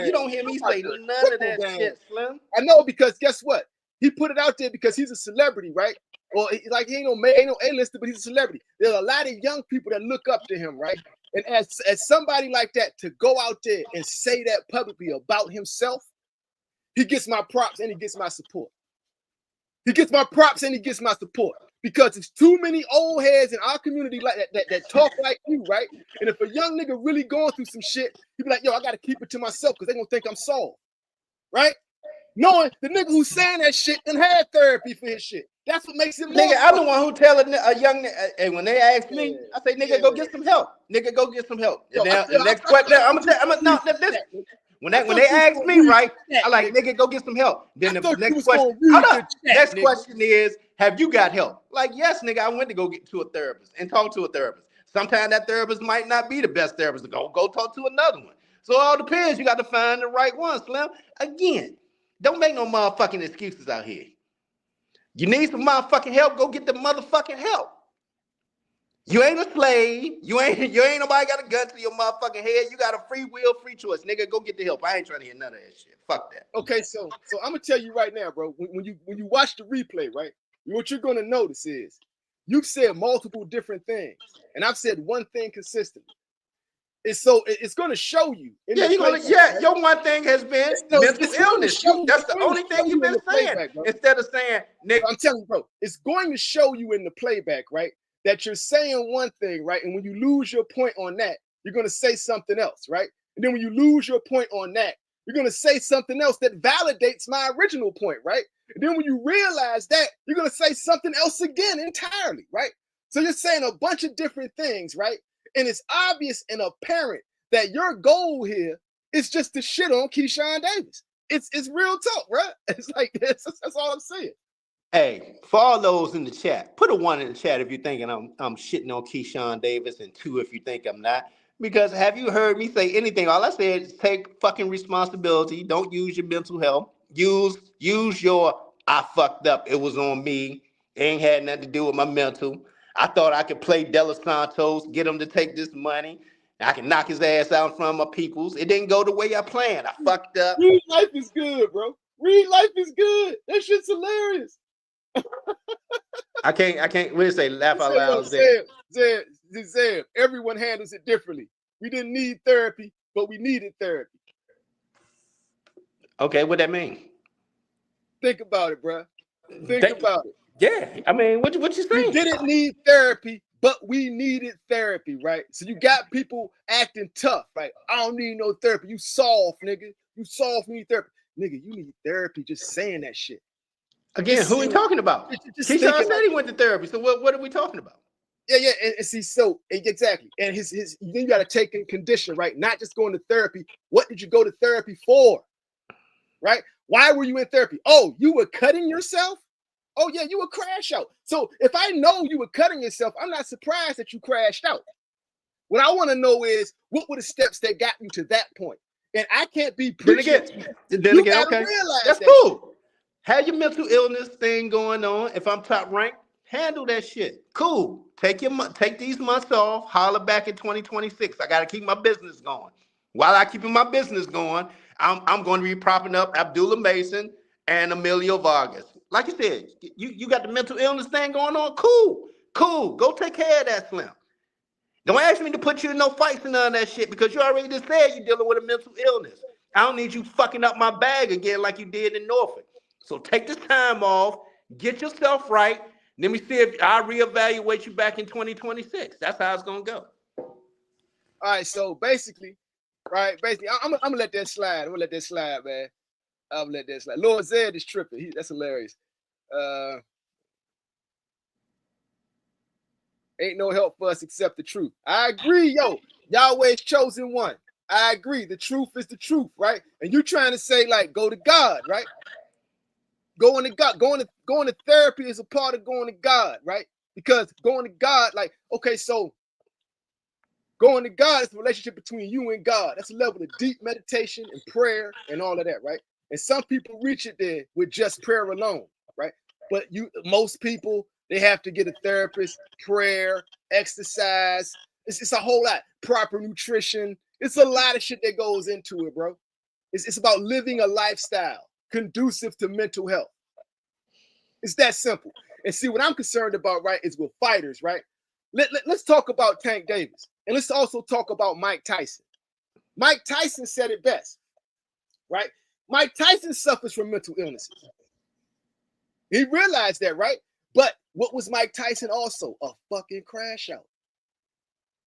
You don't hear me say none of that shit, Slim. I know, because guess what? He put it out there because he's a celebrity, right? Or he ain't no A-lister, but he's a celebrity. There's a lot of young people that look up to him, right? And as somebody like that to go out there and say that publicly about himself, he gets my props and he gets my support. He gets my props and he gets my support. Because it's too many old heads in our community like that talk like you, right? And if a young nigga really going through some shit, he be like, yo, I gotta keep it to myself because they're gonna think I'm soft. Right? Knowing the nigga who's saying that shit and had therapy for his shit. That's what makes it more. Nigga, I'm the one who tell a young and when they ask me, I say, nigga, go get some help. Nigga, go get some help. And now the next question, when they ask me, right, I like, nigga, go get some help. Then the next question, next question is, have you got help? Like, yes, nigga, I went to go get to a therapist and talk to a therapist. Sometimes that therapist might not be the best therapist to go talk to another one. So it all depends. You got to find the right one, Slim. Again, don't make no motherfucking excuses out here. You need some motherfucking help, go get the motherfucking help. You ain't a slave. You ain't nobody got a gun to your motherfucking head. You got a free will, free choice. Nigga, go get the help. I ain't trying to hear none of that shit. Fuck that. Okay, so I'm gonna tell you right now, bro. When you watch the replay, right, what you're gonna notice is you've said multiple different things, and I've said one thing consistently. It's gonna show you. Your one thing has been mental illness. That's the only thing you've been saying. Instead of saying, nigga, I'm telling you, bro, it's going to show you in the playback, right, that you're saying one thing, right, and when you lose your point on that, you're gonna say something else, right, and then when you lose your point on that, you're gonna say something else that validates my original point, right, and then when you realize that, you're gonna say something else again entirely, right. So you're saying a bunch of different things, right. And it's obvious and apparent that your goal here is just to shit on Keyshawn Davis. It's real talk, bro. It's like this. That's all I'm saying. Hey, for all those in the chat, put a 1 in the chat if you're thinking I'm shitting on Keyshawn Davis, and 2 if you think I'm not. Because have you heard me say anything? All I said is take fucking responsibility. Don't use your mental health. Use your I fucked up. It was on me. It ain't had nothing to do with my mental. I thought I could play De Los Santos, get him to take this money. I can knock his ass out in front of my peoples. It didn't go the way I planned. I fucked up. Real life is good, bro. Real life is good. That shit's hilarious. I can't. What do you say? Laugh out loud. Zeb, everyone handles it differently. We didn't need therapy, but we needed therapy. Okay, what that mean? Think about it, bro. Think about it. Yeah, I mean, what you We saying? didn't need therapy, but we needed therapy, right? So you got people acting tough, like, I don't need no therapy. You soft, nigga. You soft, need therapy. Nigga, you need therapy just saying that shit. Again, Just who we saying, talking about? just Keyshawn thinking said like, he went to therapy. So what are we talking about? yeah, and see, so exactly. And his then you got to take in condition, right? Not just going to therapy. What did you go to therapy for? Right? Why were you in therapy? Oh, you were cutting yourself? Oh, yeah, you would crash out. So if I know you were cutting yourself, I'm not surprised that you crashed out. What I want to know is what were the steps that got you to that point? And I can't be preaching. Then You again, gotta okay, realize that's that cool. Shit. Have your mental illness thing going on. If I'm top ranked, handle that shit. Cool. Take these months off. Holler back in 2026. I got to keep my business going. While I keeping my business going, I'm going to be propping up Abdullah Mason and Emilio Vargas. Like you said, you got the mental illness thing going on. Cool. Go take care of that, Slim. Don't ask me to put you in no fights and none of that shit because you already just said you're dealing with a mental illness. I don't need you fucking up my bag again like you did in Norfolk. So take this time off, get yourself right. Let me see if I reevaluate you back in 2026. That's how it's gonna go. All right, so basically, I'm gonna let that slide. I'm gonna let that slide, man. I'm gonna let that slide. Lord Zed is tripping. That's hilarious. Ain't no help for us except the truth. I agree, yo. Yahweh's chosen one. I agree. The truth is the truth, right? And you trying to say, like, go to God, right? Going to God, going to therapy is a part of going to God, right? Because going to God, like, okay, so going to God is the relationship between you and God. That's a level of deep meditation and prayer and all of that, right? And some people reach it there with just prayer alone, right? But most people, they have to get a therapist, prayer, exercise. It's a whole lot. Proper nutrition. It's a lot of shit that goes into it, bro. It's about living a lifestyle conducive to mental health. It's that simple. And see, what I'm concerned about, right, is with fighters, right? Let's talk about Tank Davis. And let's also talk about Mike Tyson. Mike Tyson said it best, right? Mike Tyson suffers from mental illnesses. He realized that, right? But what was Mike Tyson also? A fucking crash out.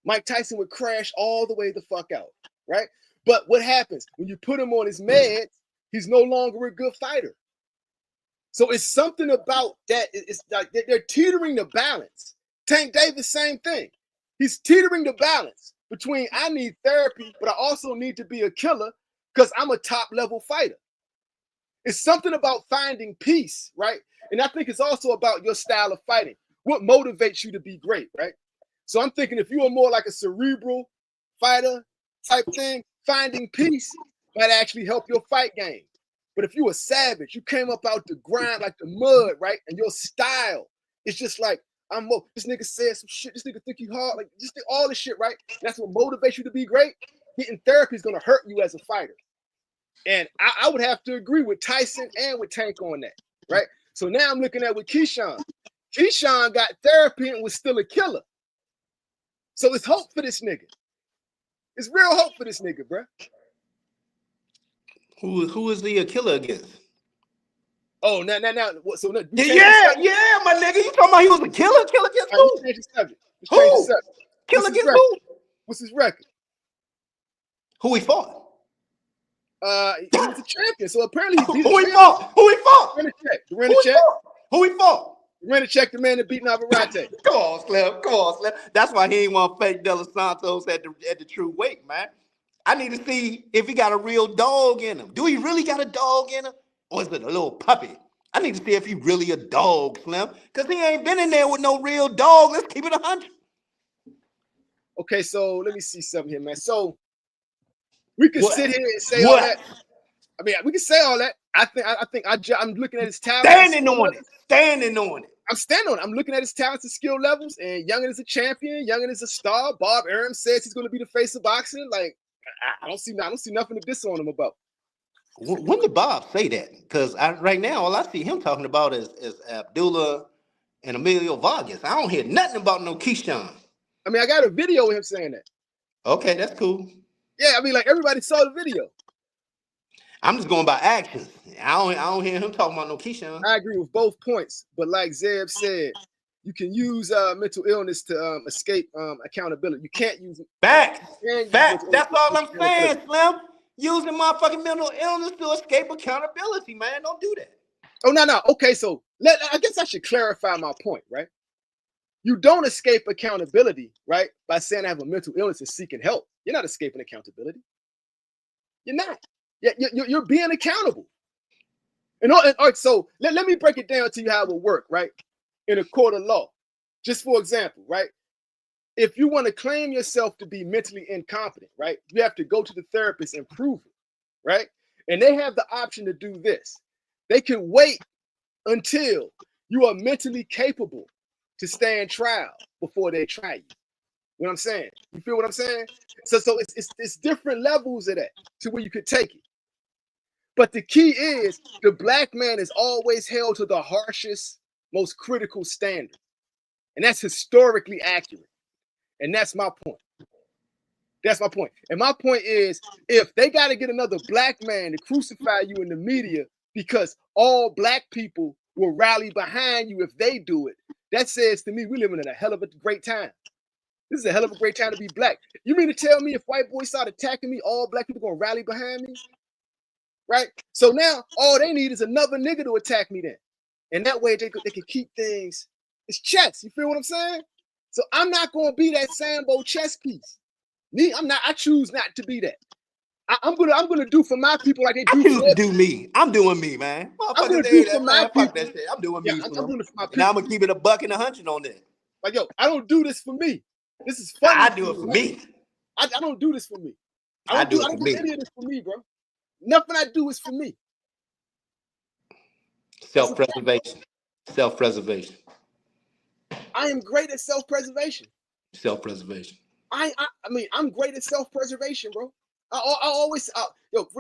Mike Tyson would crash all the way the fuck out, right? But what happens when you put him on his meds? He's no longer a good fighter. So it's something about that. It's like they're teetering the balance. Tank Davis, same thing. He's teetering the balance between I need therapy, but I also need to be a killer because I'm a top level fighter. It's something about finding peace, right? And I think it's also about your style of fighting. What motivates you to be great, right? So I'm thinking if you are more like a cerebral fighter type thing, finding peace might actually help your fight game. But if you a savage, you came up out the grind like the mud, right? And your style is just like, this nigga said some shit, this nigga think you hard, like just all this shit, right? That's what motivates you to be great. Getting therapy is gonna hurt you as a fighter. And I would have to agree with Tyson and with Tank on that, right? So now I'm looking at with Keyshawn. Keyshawn got therapy and was still a killer. So it's hope for this nigga. It's real hope for this nigga, bro. Who is the killer against? Oh, now. So now, yeah, my nigga. You talking about he was a killer? Killer against who? Let's change the subject. Who? Killer against who? What's his record? Who he fought? He was a champion. So apparently Who he fought? Who he fought? Who he fought? Check the man that beat Navarrete. Come on, Slim. That's why he ain't want fake De Los Santos at the true weight, man. I need to see if he got a real dog in him. Do he really got a dog in him? Or is it a little puppy? I need to see if he really a dog, Slim. Because he ain't been in there with no real dog. Let's keep it 100. Okay, so let me see something here, man. So we can sit here and say all that. I mean, we can say all that. I'm looking at his talent. Standing on it. I'm standing on it. I'm looking at his talents and skill levels. And Youngin is a champion. Youngin is a star. Bob Arum says he's going to be the face of boxing. Like, I don't see nothing to diss on him about. When did Bob say that? Because right now, all I see him talking about is Abdullah and Emilio Vargas. I don't hear nothing about no Keyshawn. I mean, I got a video of him saying that. Okay, that's cool. Yeah, I mean, like everybody saw the video. I'm just going by actions. I don't hear him talking about no Keyshawn. I agree with both points, but like Zeb said, you can use mental illness to escape accountability. You can't use it. Facts. That's all I'm saying, Slim. Using motherfucking mental illness to escape accountability, man. Don't do that. Oh, no. Okay, so I guess I should clarify my point, right? You don't escape accountability, right? By saying I have a mental illness and seeking help. You're not escaping accountability. You're not. You're being accountable. And all right, so let me break it down to you how it will work, right? In a court of law. Just for example, right? If you want to claim yourself to be mentally incompetent, right? You have to go to the therapist and prove it, right? And they have the option to do this. They can wait until you are mentally capable to stand trial before they try you. You know what I'm saying? You feel what I'm saying? So it's different levels of that to where you could take it. But the key is the black man is always held to the harshest, most critical standard. And that's historically accurate. And that's my point. That's my point. And my point is, if they got to get another black man to crucify you in the media because all black people will rally behind you if they do it, that says to me, we're living in a hell of a great time. This is a hell of a great time to be black. You mean to tell me if white boys start attacking me, all black people going to rally behind me? Right? So now all they need is another nigga to attack me then. And that way they can keep things, it's chess. You feel what I'm saying? So I'm not going to be that Sambo chess piece. Me, I'm not. I choose not to be that. I'm gonna do for my people like they do. I choose to do me. I'm doing me, man. I'm gonna do for my people. Fuck that shit. I'm doing me. I'm doing it for my people. And I'm gonna keep it a buck and 100 on that. Like, yo, I don't do this for me. This is funny. I do it for me. I don't do this for me. I do any of this for me, bro. Nothing I do is for me. Self-preservation. Self-preservation. I am great at self-preservation. Self-preservation. I mean, I'm great at self-preservation, bro. I always,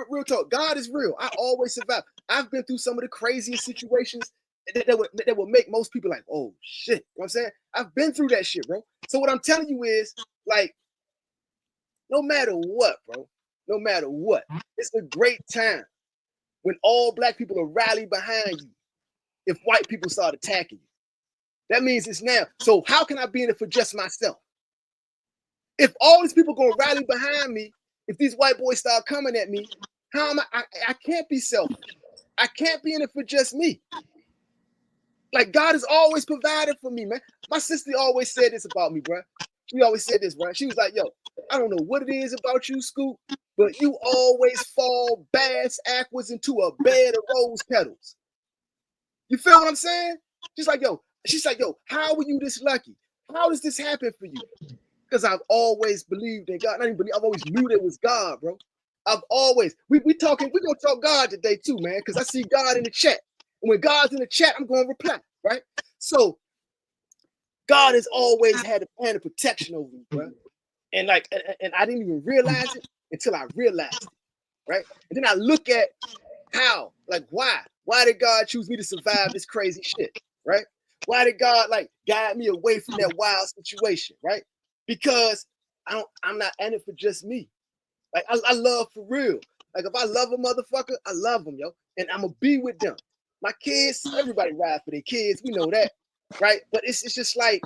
real talk. God is real. I always survive. I've been through some of the craziest situations that would make most people like, oh shit. You know what I'm saying? I've been through that shit, bro. So what I'm telling you is, like, no matter what, bro, no matter what, it's a great time when all black people are rally behind you if white people start attacking you. That means it's now. So how can I be in it for just myself? If all these people gonna rally behind me, if these white boys start coming at me, how am I can't be selfish. I can't be in it for just me. Like, God has always provided for me, man. My sister always said this about me, bro. She always said this, bro. She was like, yo, I don't know what it is about you, Scoop, but you always fall bass backwards into a bed of rose petals. You feel what I'm saying? She's like, yo, how were you this lucky? How does this happen for you? Because I've always believed in God. Not even believe, I've always knew there was God, bro. I've always, we're gonna talk God today too, man, because I see God in the chat. And when God's in the chat, I'm gonna reply, right? So God has always had a plan of protection over me, bro. And like, and I didn't even realize it until I realized it, right? And then I look at how, like, why did God choose me to survive this crazy shit, right? Why did God like guide me away from that wild situation, right? Because I'm not in it for just me. Like, I love for real. Like, if I love a motherfucker, I love them, yo. And I'm gonna be with them. My kids, everybody ride for their kids. We know that, right? But it's just like,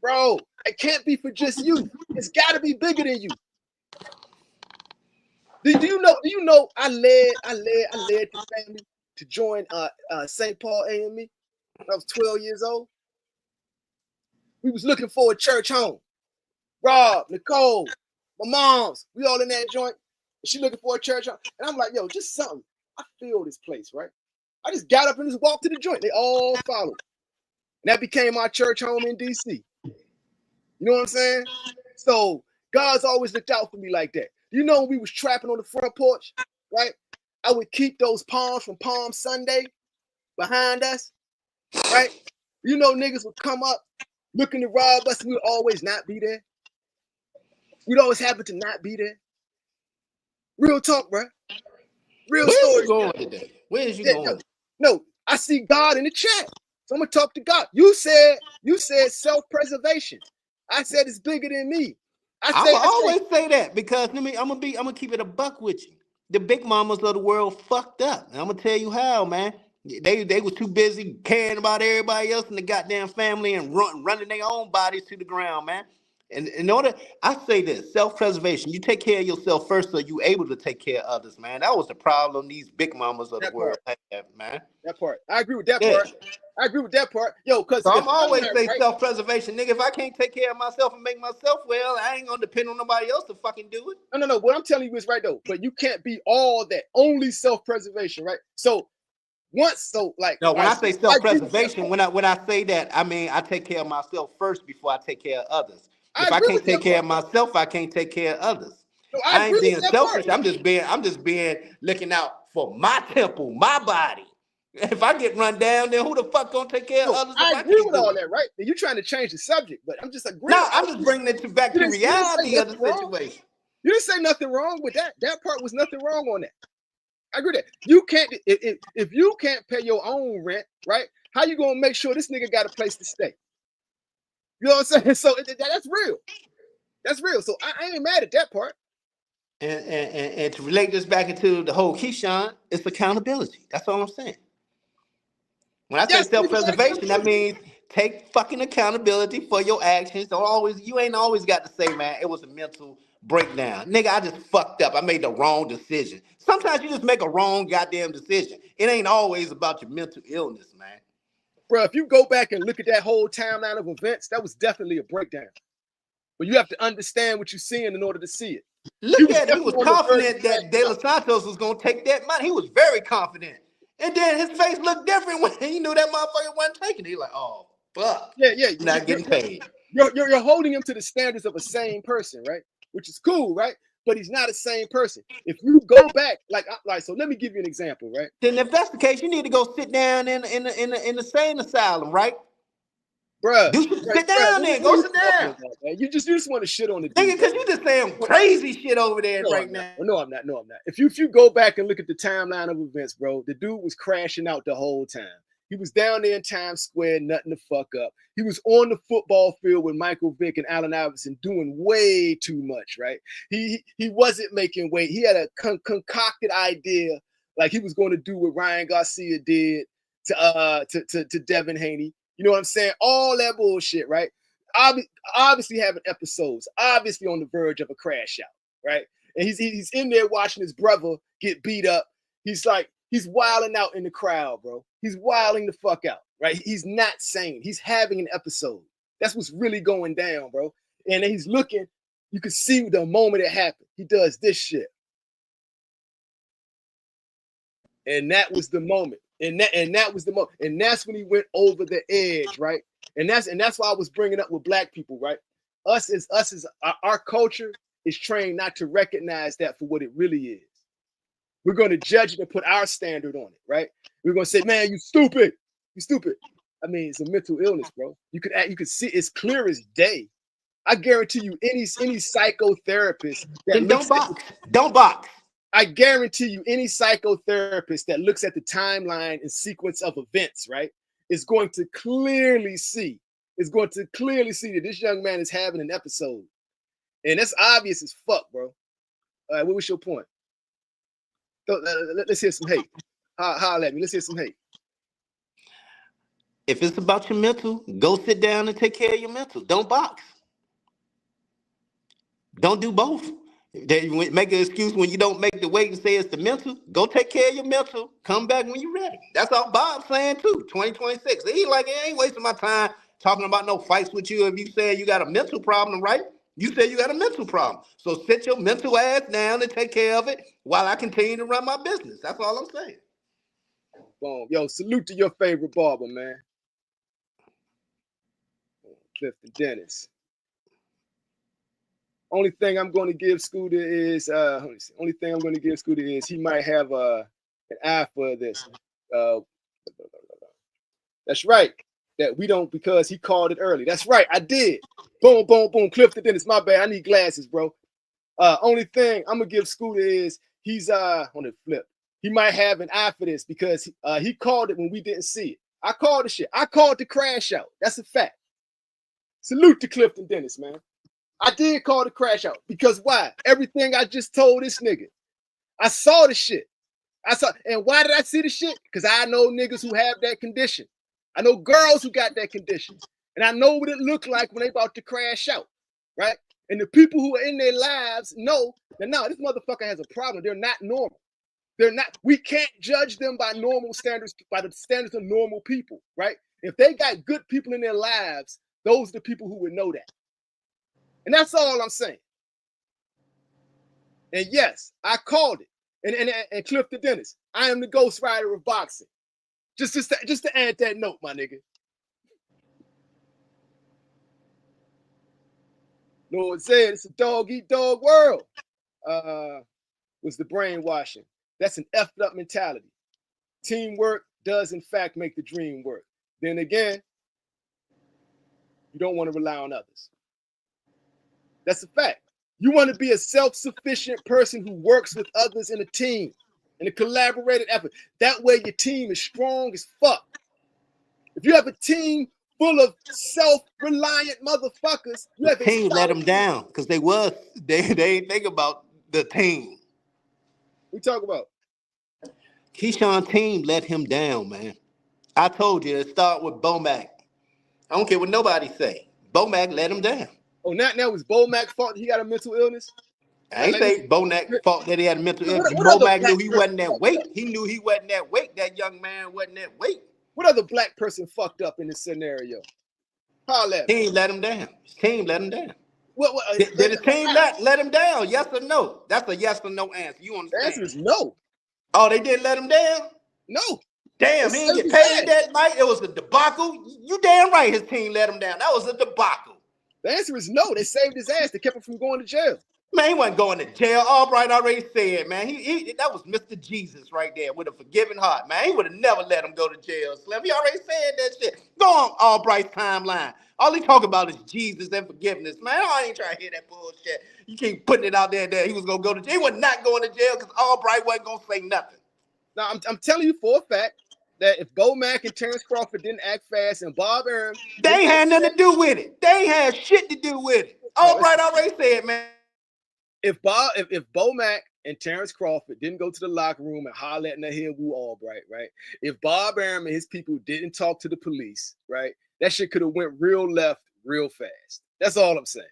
bro, it can't be for just you. It's gotta be bigger than you. Do you know I led the family to join St. Paul AME when I was 12 years old? We was looking for a church home. Rob, Nicole, my mom's, we all in that joint. She looking for a church home. And I'm like, yo, just something. I feel this place, right? I just got up and just walked to the joint. They all followed. And that became my church home in DC. You know what I'm saying? So God's always looked out for me like that. You know, when we was trapping on the front porch, right? I would keep those palms from Palm Sunday behind us, right? You know, niggas would come up looking to rob us, and we'd always not be there. We'd always happen to not be there. Real talk, bro. Real story. Where is you going? No, I see God in the chat. So I'm gonna talk to God. You said self-preservation. I said it's bigger than me. I always say that because I'm gonna keep it a buck with you. The big mamas of the world fucked up. And I'm gonna tell you how, man. They was too busy caring about everybody else in the goddamn family and running their own bodies to the ground, man. And in order, I say this, self-preservation. You take care of yourself first, so you able to take care of others, man. That was the problem these big mamas of the That world part. have, man. That part. I agree with that Yeah. part. I agree with that part. Yo, because So if I'm I'm always not say right, self-preservation, nigga. If I can't take care of myself and make myself well, I ain't gonna depend on nobody else to fucking do it. no. What I'm telling you is right though. But you can't be all that. Only self-preservation, right? So like, No, all when right, I so say I agree with that self-preservation, part. when I say that, I mean I take care of myself first before I take care of others. I If I agree can't with take that care part. of myself, I can't take care of others. No, I I agree ain't with being that part. selfish. I'm just being looking out for my temple, my body. If I get run down, then who the fuck gonna take care of No, others if I I agree can't with do all it? that, right? And you're trying to change the subject, but I'm just agreeing. No, I'm just bringing it back to You didn't say reality of the nothing wrong. situation. You didn't say nothing wrong with that. That part was nothing wrong on that. I agree with that. You can't if you can't pay your own rent, right? How you gonna make sure this nigga got a place to stay? You know what I'm saying? So that's real. That's real. So I ain't mad at that part. And to relate this back into the whole Keyshawn, it's accountability. That's all I'm saying. When I say Yes, nigga, self-preservation, that accountability. means take fucking accountability for your actions. Don't always, you ain't always got to say, man, it was a mental breakdown. Nigga, I just fucked up. I made the wrong decision. Sometimes you just make a wrong goddamn decision. It ain't always about your mental illness, man. Bro, if you go back and look at that whole timeline of events, that was definitely a breakdown. But you have to understand what you're seeing in order to see it. Look at it. He Definitely was on the verge of confident that De crashing out. Los Santos was going to take that money. He was very confident. And then his face looked different when he knew that motherfucker wasn't taking it. He like, oh, fuck. Yeah. I'm not getting paid. You're holding him to the standards of a sane person, right? Which is cool, right? But he's not a sane person. If you go back, so let me give you an example, right? Then if that's the case, you need to go sit down in the sane asylum, right? Bruh, Sit down there. what are Go you sit talking down. about, man? You just want to shit on the Nigga, dude, because man. you just saying crazy shit over there No, right I'm not. now. No, I'm not. No, I'm not. If you go back and look at the timeline of events, bro, the dude was crashing out the whole time. He was down there in Times Square, nothing to fuck up. He was on the football field with Michael Vick and Allen Iverson doing way too much, right? He wasn't making weight. He had a concocted idea, like he was going to do what Ryan Garcia did to Devin Haney. You know what I'm saying? All that bullshit, right? Obviously having episodes, obviously on the verge of a crash out, right? And he's in there watching his brother get beat up. He's wilding out in the crowd, bro. He's wilding the fuck out, right? He's not sane. He's having an episode. That's what's really going down, bro. And then he's looking, you can see the moment it happened. He does this shit. And that was the moment. And that was the moment. And that's when he went over the edge, right? And that's why I was bringing up with black people, right? Our culture is trained not to recognize that for what it really is. We're going to judge it and put our standard on it, right? We're going to say, man, you stupid. You stupid. I mean, it's a mental illness, bro. You could see it's clear as day. I guarantee you, any psychotherapist that Then looks don't box. Don't box. I guarantee you, any psychotherapist that looks at the timeline and sequence of events, right, is going to clearly see that this young man is having an episode. And that's obvious as fuck, bro. All right, what was your point? Let's hear some hate. Holla at me. Let's hear some hate. If it's about your mental, go sit down and take care of your mental. Don't box. Don't do both. They make an excuse when you don't make the weight and say it's the mental. Go take care of your mental. Come back when you're ready. That's all Bob's saying too. 2026. He like, I ain't wasting my time talking about no fights with you. If you say you got a mental problem, right? You say you got a mental problem. So sit your mental ass down and take care of it while I continue to run my business. That's all I'm saying. Boom. Yo, salute to your favorite barber, man. Clifton Dennis. Only thing I'm going to give Scooter is he might have an eye for this. That's right. That we don't, because he called it early. That's right. I did. Boom, boom, boom. Clifton Dennis. My bad. I need glasses, bro. Only thing I'm gonna give Scooter is he's on the flip. He might have an eye for this because he called it when we didn't see it. I called the shit. I called the crash out. That's a fact. Salute to Clifton Dennis, man. I did call the crash out because why? Everything I just told this nigga. I saw the shit. And why did I see the shit? Because I know niggas who have that condition. I know girls who got that condition. And I know what it looked like when they about to crash out, right? And the people who are in their lives know that no, this motherfucker has a problem. They're not normal. They're not. We can't judge them by normal standards, by the standards of normal people, right? If they got good people in their lives, those are the people who would know that. And that's all I'm saying. And yes, I called it. And Cliff the Dennis, I am the Ghost Rider of boxing. Just to add that note, my nigga. Lord said it's a dog eat dog world. Was the brainwashing. That's an effed up mentality. Teamwork does in fact make the dream work. Then again, you don't want to rely on others. That's a fact. You want to be a self-sufficient person who works with others in a team, in a collaborative effort. That way your team is strong as fuck. If you have a team full of self-reliant motherfuckers, you have the team let them down because they ain't think about the team. We talk about Keyshawn team let him down, man. I told you to start with Bomac. I don't care what nobody say. Bomac let him down. Oh, now was Bomac's fault that he got a mental illness? I ain't say Bomac's fault that he had a mental illness. Bomac knew he wasn't that weight. He knew he wasn't that weight. That young man wasn't that weight. What other black person fucked up in this scenario? Holla at me. Team let him down. His team let him down. Did the team let him down? Yes or no? That's a yes or no answer. You understand? The answer is no. Oh, they didn't let him down? No. Damn, he didn't get paid that night. It was a debacle. You damn right his team let him down. That was a debacle. The answer is no. They saved his ass. They kept him from going to jail. Man, he wasn't going to jail. Albright already said, man, he that was Mr. Jesus right there with a forgiving heart, man. He would have never let him go to jail, Slim. He already said that shit. Go on Albright's timeline. All he talk about is Jesus and forgiveness, man. I ain't trying to hear that bullshit. You keep putting it out there that he was going to go to jail. He was not going to jail because Albright wasn't going to say nothing. Now, I'm telling you for a fact that if Bomac and Terence Crawford didn't act fast and Bob Arum... They ain't had nothing to do with it. They ain't had shit to do with it. Albright already said, man. If Bomac and Terence Crawford didn't go to the locker room and holler at Nahir Wu Albright, right? If Bob Arum and his people didn't talk to the police, right? That shit could have went real left real fast. That's all I'm saying.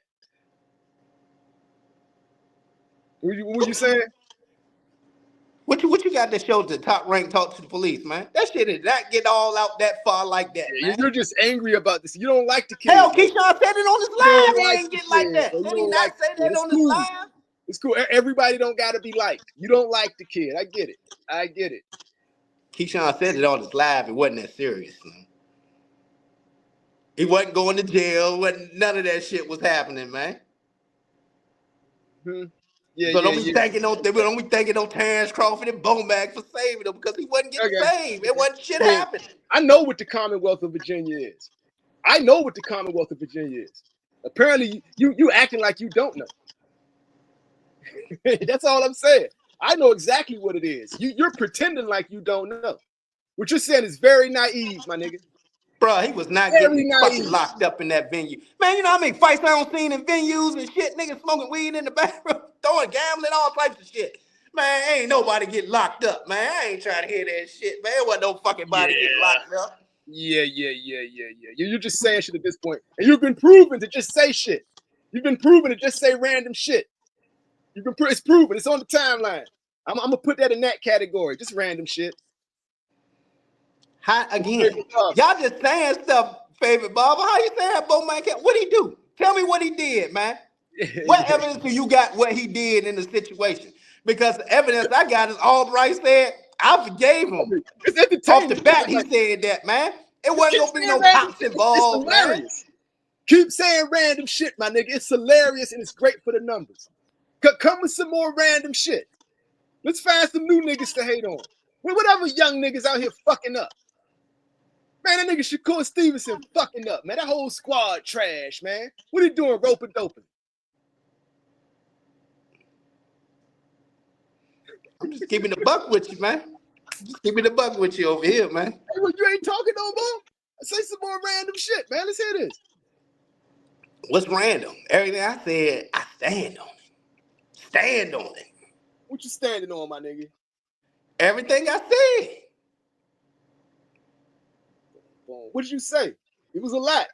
What you saying? What you got to show the top rank talk to the police, man? That shit did not get all out that far like that, man. You're just angry about this. You don't like the kid. Hell, Keyshawn said it on his live. He ain't get like that. Did he not say that on his live? It's cool. Everybody don't got to be liked. You don't like the kid. I get it. Keyshawn said it on his live. It wasn't that serious, man. He wasn't going to jail. None of that shit was happening, man. Yeah, so don't be thinking on Terence Crawford and Bomac for saving him because he wasn't getting saved. It wasn't shit happening. I know what the Commonwealth of Virginia is. Apparently, you acting like you don't know. That's all I'm saying. I know exactly what it is. You're pretending like you don't know. What you're saying is very naive, my nigga. Bro, he was not getting fucking locked up in that venue. Man, you know how many fights I don't seen in venues and shit? Niggas smoking weed in the bathroom, throwing gambling, all types of shit. Man, ain't nobody get locked up, man. I ain't trying to hear that shit, man. There wasn't no fucking body getting locked up. Yeah. You're just saying shit at this point. And you've been proven to just say shit. You've been proven to just say random shit. It's proven. It's on the timeline. I'm going to put that in that category. Just random shit. Again, y'all just saying stuff, favorite Bob. How you saying Bomac? What'd he do? Tell me what he did, man. What evidence do you got what he did in the situation? Because the evidence I got is Albright said, I forgave him. Off the bat, he said that, man. It wasn't going to be no cops involved, man. Keep saying random shit, my nigga. It's hilarious and it's great for the numbers. Come with some more random shit. Let's find some new niggas to hate on. Whatever young niggas out here fucking up. Man, that nigga Shakur Stevenson fucking up, man. That whole squad trash, man. What he doing roping doping? I'm just keeping the buck with you, man. Just keeping the buck with you over here, man. Hey, well, you ain't talking no more. Say some more random shit, man. Let's hear this. What's random? Everything I said, I stand on it. Stand on it. What you standing on, my nigga? Everything I said. Boom. What did you say? It was a lot.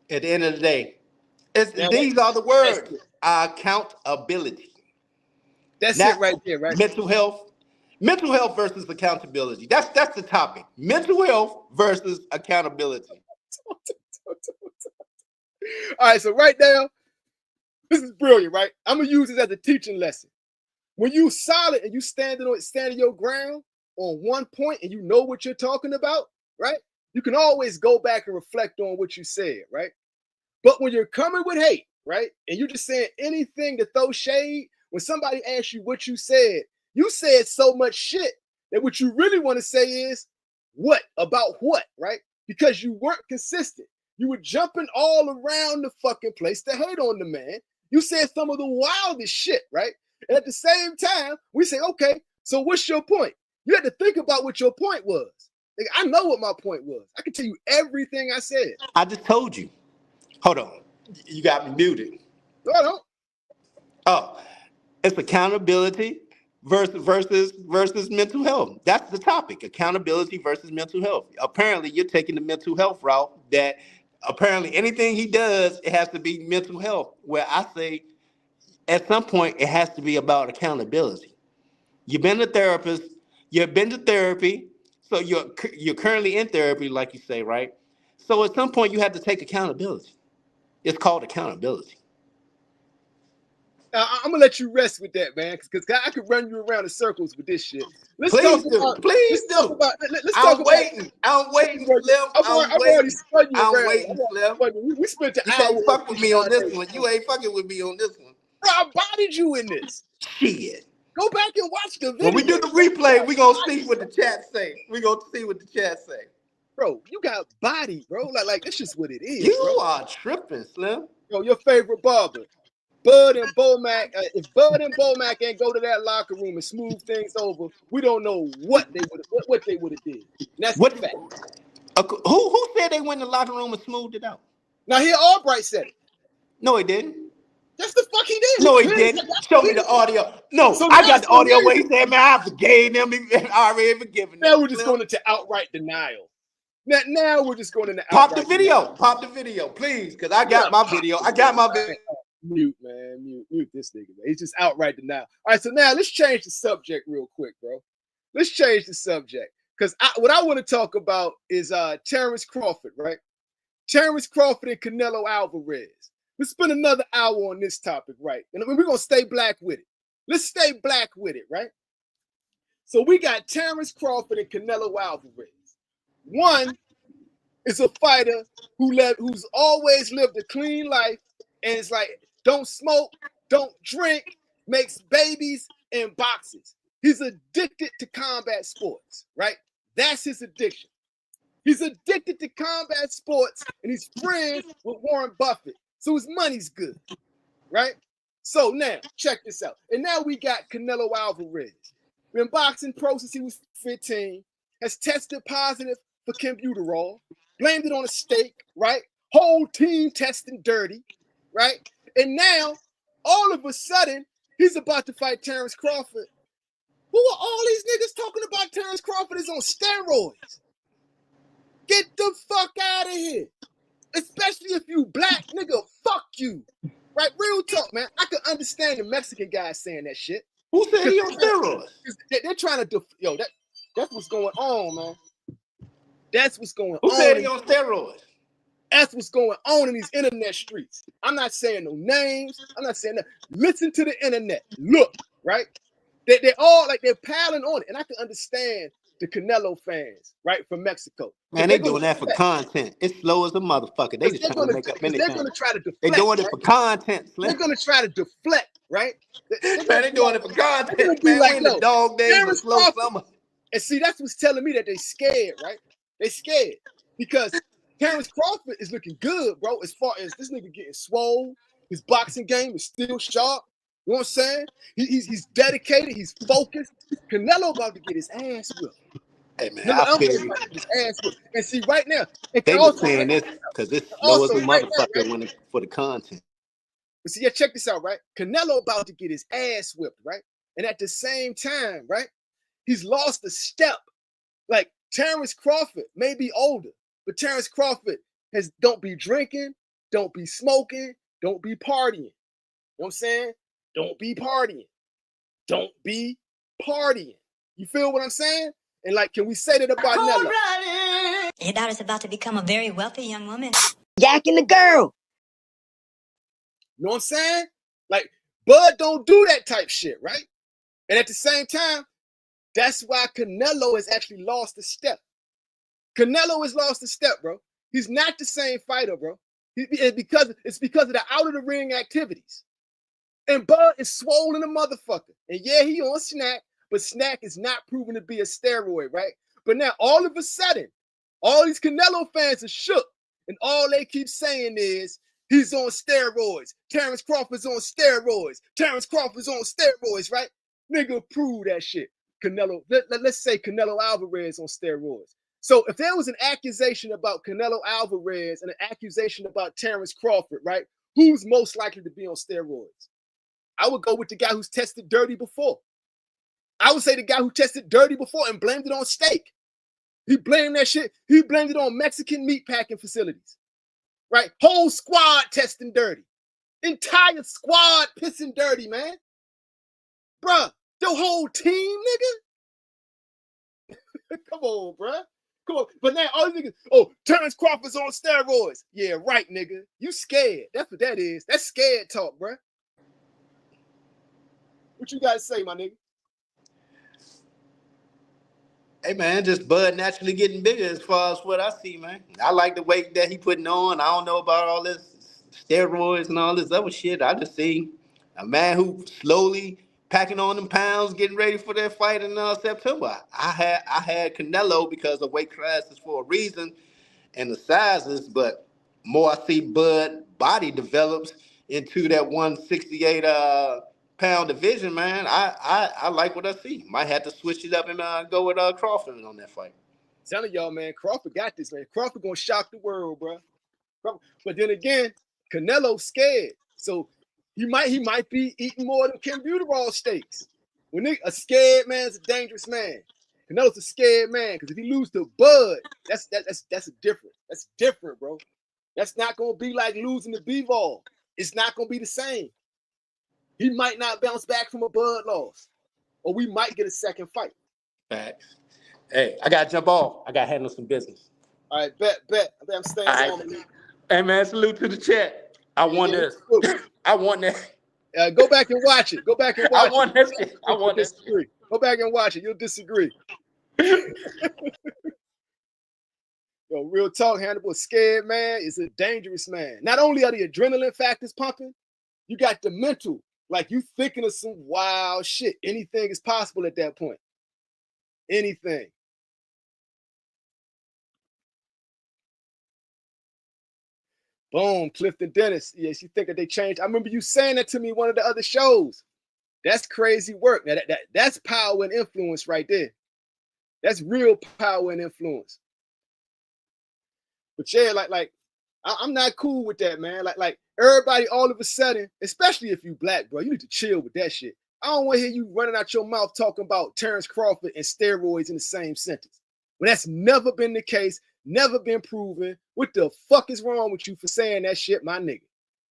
At the end of the day, Now, these are the that's words. it. Accountability. That's Not it right there, right? mental health. Mental health versus accountability. That's the topic. Mental health versus accountability. All right, so right now, this is brilliant, right? I'm gonna use this as a teaching lesson. When you solid and you standing your ground on one point and you know what you're talking about, right? You can always go back and reflect on what you said, right? But when you're coming with hate, right, and you're just saying anything to throw shade, when somebody asks you what you said so much shit that what you really want to say is what about what, right? Because you weren't consistent. You were jumping all around the fucking place to hate on the man. You said some of the wildest shit, right? And at the same time, we say, okay, so what's your point? You had to think about what your point was. Like, I know what my point was. I can tell you everything I said. I just told you. Hold on. You got me muted. No, I don't. Oh, it's accountability versus mental health. That's the topic. Accountability versus mental health. Apparently, you're taking the mental health route that apparently anything he does, it has to be mental health. Where I say at some point it has to be about accountability. You've been a therapist, you've been to therapy, so you're currently in therapy, like you say, right? So at some point you have to take accountability. It's called accountability. I'm gonna let you rest with that, man, because I could run you around in circles with this shit. Let's Please talk do. about. Please Let's talk do. about. Let's I'm talk waiting. about. I'm waiting, Slim. I'm already spun you I'm around. waiting, Slim. We spent the You hour. can't fuck with me on this one. You ain't fucking with me on this one. Bro, I bodied you in this. Shit. Go back and watch the video. When we do the replay, we gonna see what the chat say. We gonna see what the chat say. Bro, you got body, bro. Like that's just what it is, You bro. are tripping, Slim. Yo, your favorite barber. Bud and Bomac, if Bud and Bomac ain't go to that locker room and smooth things over, we don't know what they would have did. And that's What? the fact. Who said they went in the locker room and smoothed it out? Now here Albright said it. No, he didn't. That's the fuck he did. No, he didn't. Show me the audio. No, so I got the audio where he said, "Man, I forgave them. I already forgiven them." Now we're just going into outright denial. Now we're just going into pop the video. Pop the video, please, because I got my video. I got my video. Mute, man. Mute this nigga, man. He's just outright denial. All right, so now let's change the subject real quick, bro. Let's change the subject. Because what I want to talk about is Terence Crawford, right? Terence Crawford and Canelo Alvarez. Let's spend another hour on this topic, right? And we're going to stay black with it. Let's stay black with it, right? So we got Terence Crawford and Canelo Alvarez. One is a fighter who's always lived a clean life and it's like, don't smoke, don't drink, makes babies and boxes. He's addicted to combat sports, right? That's his addiction. He's addicted to combat sports and he's friends with Warren Buffett. So his money's good, right? So now, check this out. And now we got Canelo Alvarez. Been boxing pro since he was 15, has tested positive for Clenbuterol, blamed it on a steak, right? Whole team testing dirty, right? And now, all of a sudden, he's about to fight Terence Crawford. Who are all these niggas talking about Terence Crawford is on steroids? Get the fuck out of here. Especially if you black, nigga, fuck you. Right? Real talk, man. I can understand the Mexican guys saying that shit. Who said he on steroids? They're trying to, that's what's going on, man. That's what's going on. Who said he on steroids? That's what's going on in these internet streets. I'm not saying no names. I'm not saying that. Listen to the internet. Look, right? They're all like they're piling on it. And I can understand the Canelo fans, right, from Mexico. Man, they doing that for content. It's slow as a motherfucker. They just trying to make up anything. They're going to try to deflect. They're doing it for content, Slim. They're going to try to deflect, right? Man, they're doing it for content. Man, we in the dog days of slow summer. And see, that's what's telling me that they scared, right? They scared because Terence Crawford is looking good, bro, as far as this nigga getting swole. His boxing game is still sharp. You know what I'm saying? He's dedicated. He's focused. Canelo about to get his ass whipped. Hey, man, I feel you. His ass whipped. And see, right now, they were saying this because it's slow as a motherfucker for the content. But see, yeah, check this out, right? Canelo about to get his ass whipped, right? And at the same time, right, he's lost a step. Like Terence Crawford may be older, but Terence Crawford don't be drinking, don't be smoking, don't be partying. You know what I'm saying? Don't be partying. Don't be partying. You feel what I'm saying? And like, can we say that about Nello? Your daughter's about to become a very wealthy young woman. Yakking the girl. You know what I'm saying? Like, Bud don't do that type shit, right? And at the same time, that's why Canelo has actually lost a step. Canelo has lost a step, bro. He's not the same fighter, bro. It's because of the out of the ring activities. And Bud is swollen a motherfucker. And yeah, he on snack, but snack is not proven to be a steroid, right? But now all of a sudden, all these Canelo fans are shook. And all they keep saying is, he's on steroids. Terence Crawford's on steroids. Terence Crawford's on steroids, right? Nigga, prove that shit. Canelo, let's say Canelo Alvarez on steroids. So if there was an accusation about Canelo Alvarez and an accusation about Terence Crawford, right? Who's most likely to be on steroids? I would go with the guy who's tested dirty before. I would say the guy who tested dirty before and blamed it on steak. He blamed that shit. He blamed it on Mexican meat packing facilities, right? Whole squad testing dirty. Entire squad pissing dirty, man. Bruh, your whole team, nigga? Come on, bruh. Come on. But now all these niggas, oh, Terence Crawford's on steroids. Yeah, right, nigga. You scared. That's what that is. That's scared talk, bruh. What you gotta say, my nigga? Hey man, just Bud naturally getting bigger as far as what I see, man. I like the weight that he putting on. I don't know about all this steroids and all this other shit. I just see a man who slowly packing on them pounds, getting ready for that fight in September. I had Canelo because the weight class is for a reason and the sizes, but more I see Bud body develops into that 168 pound division, man. I like what I see. Might have to switch it up and go with Crawford on that fight. Telling y'all, man, Crawford got this, man. Crawford gonna shock the world, bro. But then again, Canelo's scared, so he might be eating more than Buterol steaks. When a scared man's a dangerous man. Canelo's a scared man because if he lose to Bud, that's different. That's different, bro. That's not gonna be like losing to Bivol. It's not gonna be the same. He might not bounce back from a Bud loss, or we might get a second fight. Facts. Hey, I gotta jump off. I gotta handle some business. All right, bet. I'm staying on, man. Hey man, salute to the chat. I want this. I want that. Go back and watch it. Go back and watch it. I want that shit. I want that shit. Go back and watch it. You'll disagree. Yo, real talk, Hannibal, a scared man is a dangerous man. Not only are the adrenaline factors pumping, you got the mental. Like you thinking of some wild shit. Anything is possible at that point. Anything. Boom, Clifton Dennis. Yes, you think that they changed. I remember you saying that to me one of the other shows. That's crazy work. Now that's power and influence right there. That's real power and influence. But yeah, I'm not cool with that, man. Like everybody all of a sudden, especially if you black, bro, you need to chill with that shit. I don't want to hear you running out your mouth talking about Terence Crawford and steroids in the same sentence. When that's never been the case, never been proven. What the fuck is wrong with you for saying that shit, my nigga?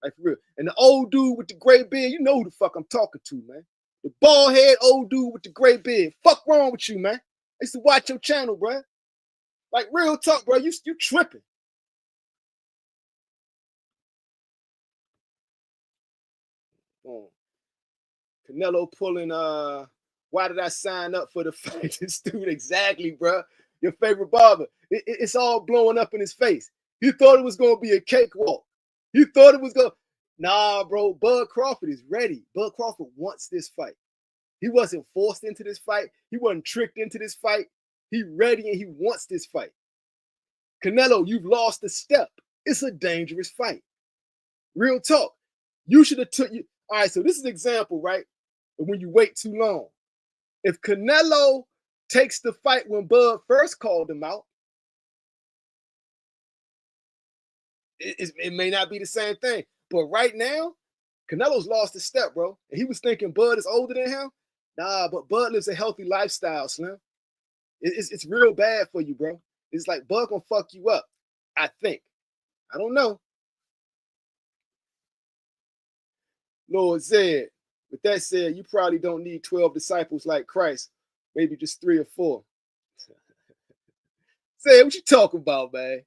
Like for real. And the old dude with the gray beard, you know who the fuck I'm talking to, man. The bald head old dude with the gray beard. Fuck wrong with you, man? I used to watch your channel, bro. Like real talk, bro. You tripping. Canelo pulling why did I sign up for the fight? This dude, exactly, bro. Your favorite barber. It's all blowing up in his face. He thought it was gonna be a cakewalk. He thought it was gonna. Nah, bro. Bud Crawford is ready. Bud Crawford wants this fight. He wasn't forced into this fight. He wasn't tricked into this fight. He ready and he wants this fight. Canelo, you've lost a step. It's a dangerous fight. Real talk. You should have took you. All right, so this is an example, right? When you wait too long. If Canelo takes the fight when Bud first called him out, it may not be the same thing. But right now, Canelo's lost a step, bro. And he was thinking Bud is older than him. Nah, but Bud lives a healthy lifestyle, Slim. It's real bad for you, bro. It's like Bud gonna fuck you up, I think. I don't know. Lord said, with that said, you probably don't need 12 disciples like Christ. Maybe just 3 or 4. Say, what you talking about, man?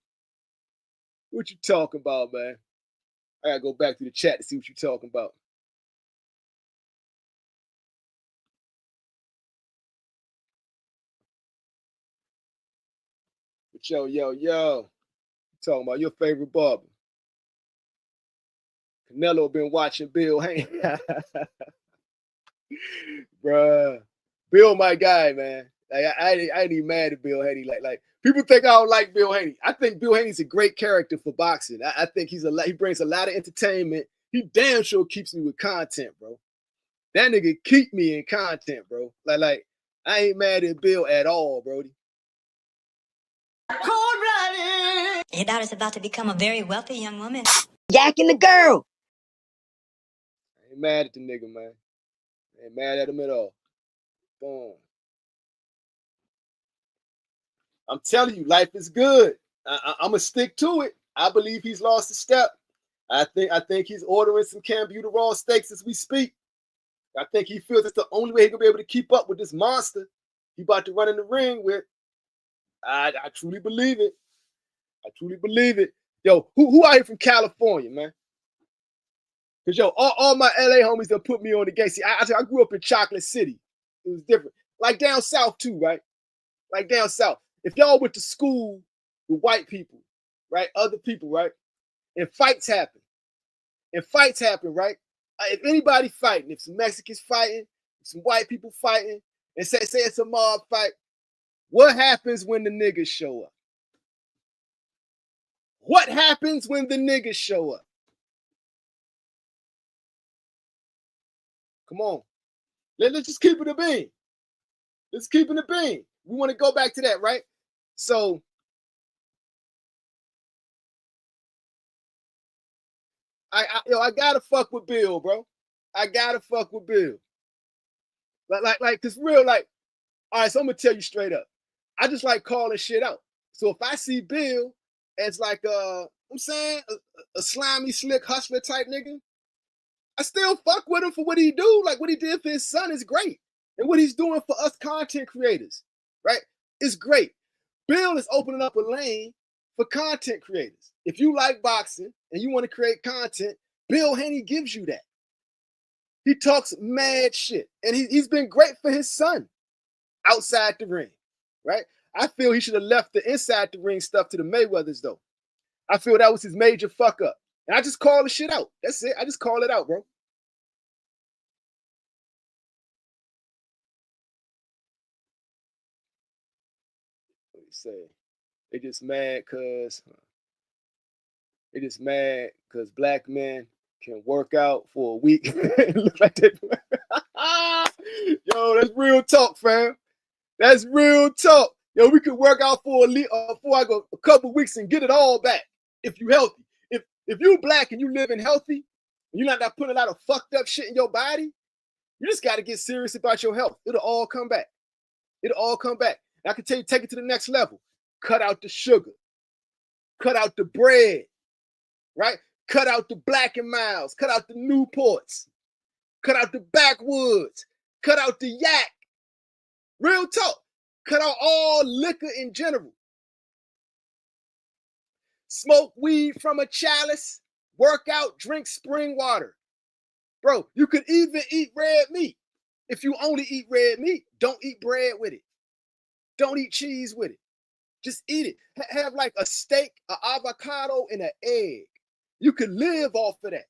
What you talking about, man? I gotta go back to the chat to see what you talking about. But yo, talking about your favorite barber. Canelo been watching Bill Haney. Bruh. Bill my guy, man. Like I ain't even mad at Bill Haney. Like people think I don't like Bill Haney. I think Bill Haney's a great character for boxing. I think he brings a lot of entertainment. He damn sure keeps me with content, bro. That nigga keep me in content, bro. Like I ain't mad at Bill at all, Brody. Your daughter's about to become a very wealthy young woman. Yakking the girl. I ain't mad at the nigga, man. I ain't mad at him at all. Boom. I'm telling you, life is good. I'm gonna stick to it. I believe he's lost a step. I think he's ordering some Cambuterol steaks as we speak. I think he feels it's the only way he gonna be able to keep up with this monster he about to run in the ring with. I truly believe it. I truly believe it. Yo, who out here from California, man? Because, yo, all my LA homies that put me on the game. See, I grew up in Chocolate City. It was different. Like down south, too, right? Like down south. If y'all went to school with white people, right? Other people, right? And fights happen. Right? If anybody fighting, if some Mexicans fighting, if some white people fighting, and say it's a mob fight, what happens when the niggas show up? What happens when the niggas show up? Come on. Let's just keep it a bean. Let's keep it a bean. We want to go back to that, right? So I gotta fuck with Bill, bro. I gotta fuck with Bill. Like, cause real, like, all right, so I'm gonna tell you straight up. I just like calling shit out. So if I see Bill as like I'm saying a slimy, slick hustler type nigga, I still fuck with him for what he do. Like what he did for his son is great. And what he's doing for us content creators, right? It's great. Bill is opening up a lane for content creators. If you like boxing and you want to create content, Bill Haney gives you that. He talks mad shit. And he's been great for his son outside the ring, right? I feel he should have left the inside the ring stuff to the Mayweathers, though. I feel that was his major fuck up. And I just call the shit out. That's it. I just call it out, bro. What do you say? They just mad because black men can work out for a week. Look like they... Yo, that's real talk, fam. That's real talk. Yo, we could work out for a couple weeks and get it all back if you healthy. If you black and you living healthy, and you're not putting a lot of fucked up shit in your body, you just got to get serious about your health. It'll all come back. It'll all come back. And I can tell you, take it to the next level. Cut out the sugar. Cut out the bread. Right? Cut out the Black and Milds. Cut out the Newports. Cut out the backwoods. Cut out the yak. Real talk. Cut out all liquor in general. Smoke weed from a chalice. Work out, drink spring water. Bro, you could even eat red meat. If you only eat red meat, don't eat bread with it. Don't eat cheese with it. Just eat it. Have like a steak, an avocado, and an egg. You could live off of that.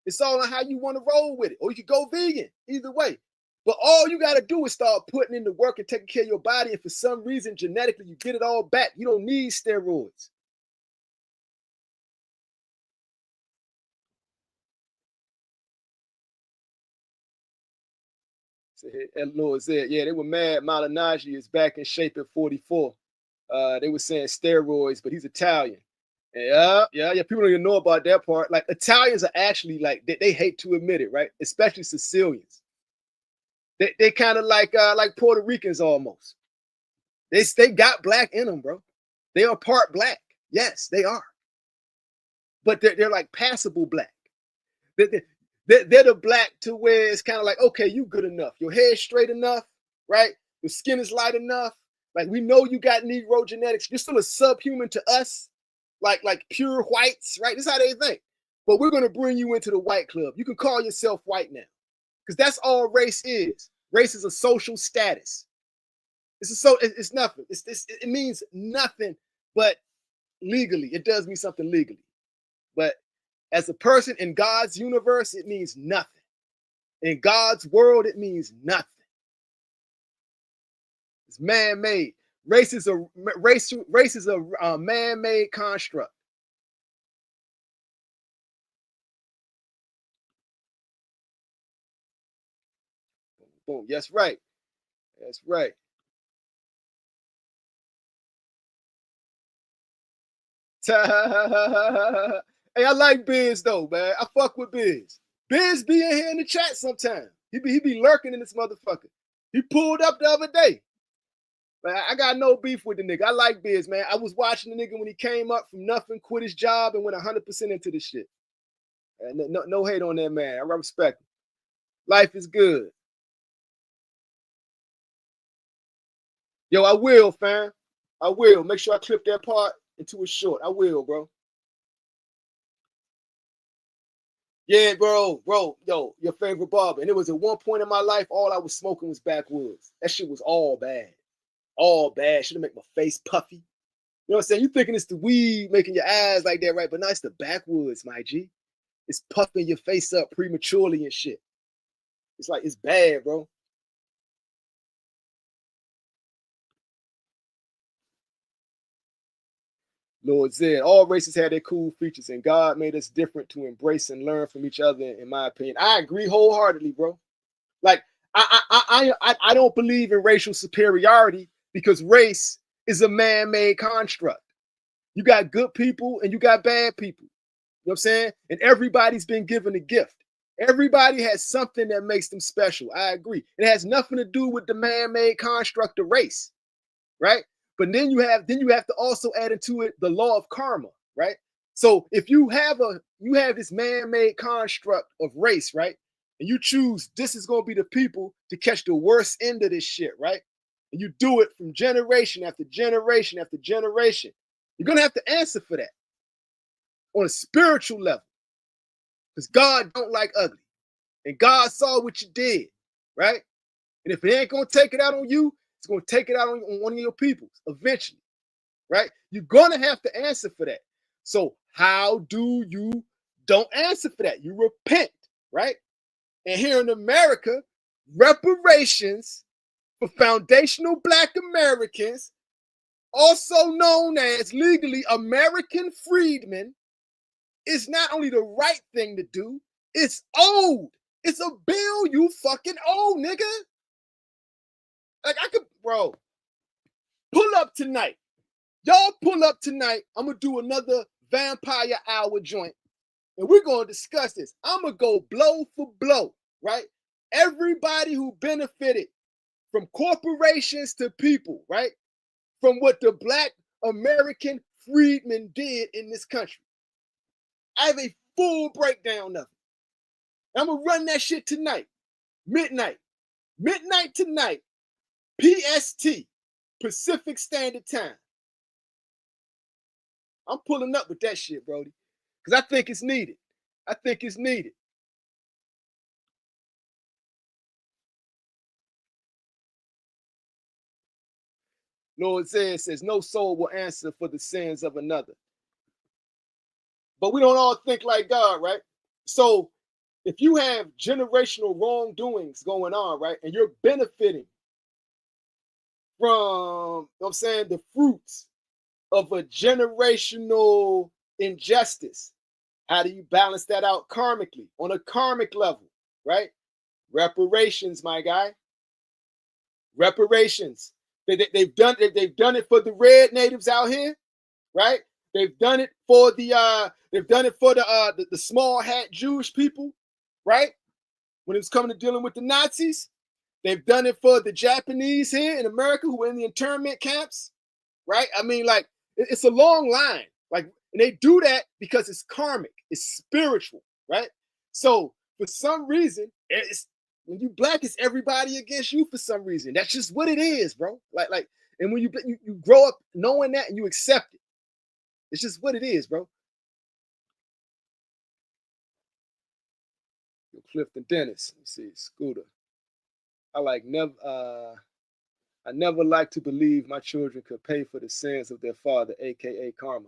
It's all on how you want to roll with it. Or you could go vegan, either way. But all you got to do is start putting in the work and taking care of your body. And for some reason, genetically, you get it all back. You don't need steroids. So Lord said, yeah, they were mad. Malignaggi is back in shape at 44. They were saying steroids, but he's Italian. Yeah. People don't even know about that part. Like Italians are actually like they hate to admit it, right? Especially Sicilians. They kind of like Puerto Ricans almost. They got black in them, bro. They are part black. Yes, they are. But they're like passable black. They're the black to where it's kind of like, okay, you good enough. Your hair's straight enough, right? Your skin is light enough. Like we know you got Negro genetics. You're still a subhuman to us, like pure whites, right? This is how they think. But we're gonna bring you into the white club. You can call yourself white now, because that's all race is. Race is a social status. It's nothing. It means nothing, but legally, it does mean something legally. But as a person in God's universe, it means nothing. In God's world, it means nothing. It's man-made. Race is a man-made construct. Boom. That's right. That's right. Hey, I like Biz though, man. I fuck with Biz. Biz be in here in the chat sometime. He be lurking in this motherfucker. He pulled up the other day. But I got no beef with the nigga. I like Biz, man. I was watching the nigga when he came up from nothing, quit his job, and went 100% into this shit. No hate on that man. I respect him. Life is good. Yo, I will, fam. I will. Make sure I clip that part into a short. I will, bro. Yeah, bro. Yo, your favorite barber. And it was at one point in my life, all I was smoking was backwoods. That shit was all bad. All bad. Should have made my face puffy. You know what I'm saying? You thinking it's the weed making your eyes like that, right? But no, it's the backwoods, my G. It's puffing your face up prematurely and shit. It's like, it's bad, bro. Lord said, all races had their cool features, and God made us different to embrace and learn from each other, in my opinion. I agree wholeheartedly, bro. Like, I don't believe in racial superiority because race is a man-made construct. You got good people and you got bad people. You know what I'm saying? And everybody's been given a gift. Everybody has something that makes them special. I agree. It has nothing to do with the man-made construct of race, right? But then you have to also add into it the law of karma, right? So if you have this man-made construct of race, right? And you choose this is going to be the people to catch the worst end of this shit, right? And you do it from generation after generation after generation. You're going to have to answer for that on a spiritual level. Because God don't like ugly. And God saw what you did, right? And if it ain't going to take it out on you, it's going to take it out on one of your peoples eventually, right? You're going to have to answer for that. So how do you don't answer for that? You repent, right? And here in America, reparations for foundational Black Americans, also known as legally American freedmen, is not only the right thing to do, it's owed. It's a bill you fucking owe, nigga. Like I could, bro, pull up tonight. Y'all pull up tonight. I'm going to do another vampire hour joint. And we're going to discuss this. I'm going to go blow for blow, right? Everybody who benefited from corporations to people, right? From what the Black American freedmen did in this country. I have a full breakdown of it. I'm going to run that shit tonight. Midnight tonight. PST, Pacific Standard Time. I'm pulling up with that shit, Brody. Because I think it's needed. I think it's needed. Lord says, no soul will answer for the sins of another. But we don't all think like God, right? So if you have generational wrongdoings going on, right, and you're benefiting from, you know what I'm saying, the fruits of a generational injustice, how do you balance that out karmically, on a karmic level, right? Reparations, my guy. Reparations. They've done it for the red natives out here, right? They've done it for the small hat Jewish people, right? When it was coming to dealing with the Nazis. They've done it for the Japanese here in America who were in the internment camps, right? I mean, like, it's a long line. Like, and they do that because it's karmic, it's spiritual, right? So for some reason, when you black, it's everybody against you for some reason. That's just what it is, bro. Like, and when you grow up knowing that and you accept it, it's just what it is, bro. Clifton Dennis, let me see, Scooter. I never like to believe my children could pay for the sins of their father, aka karma.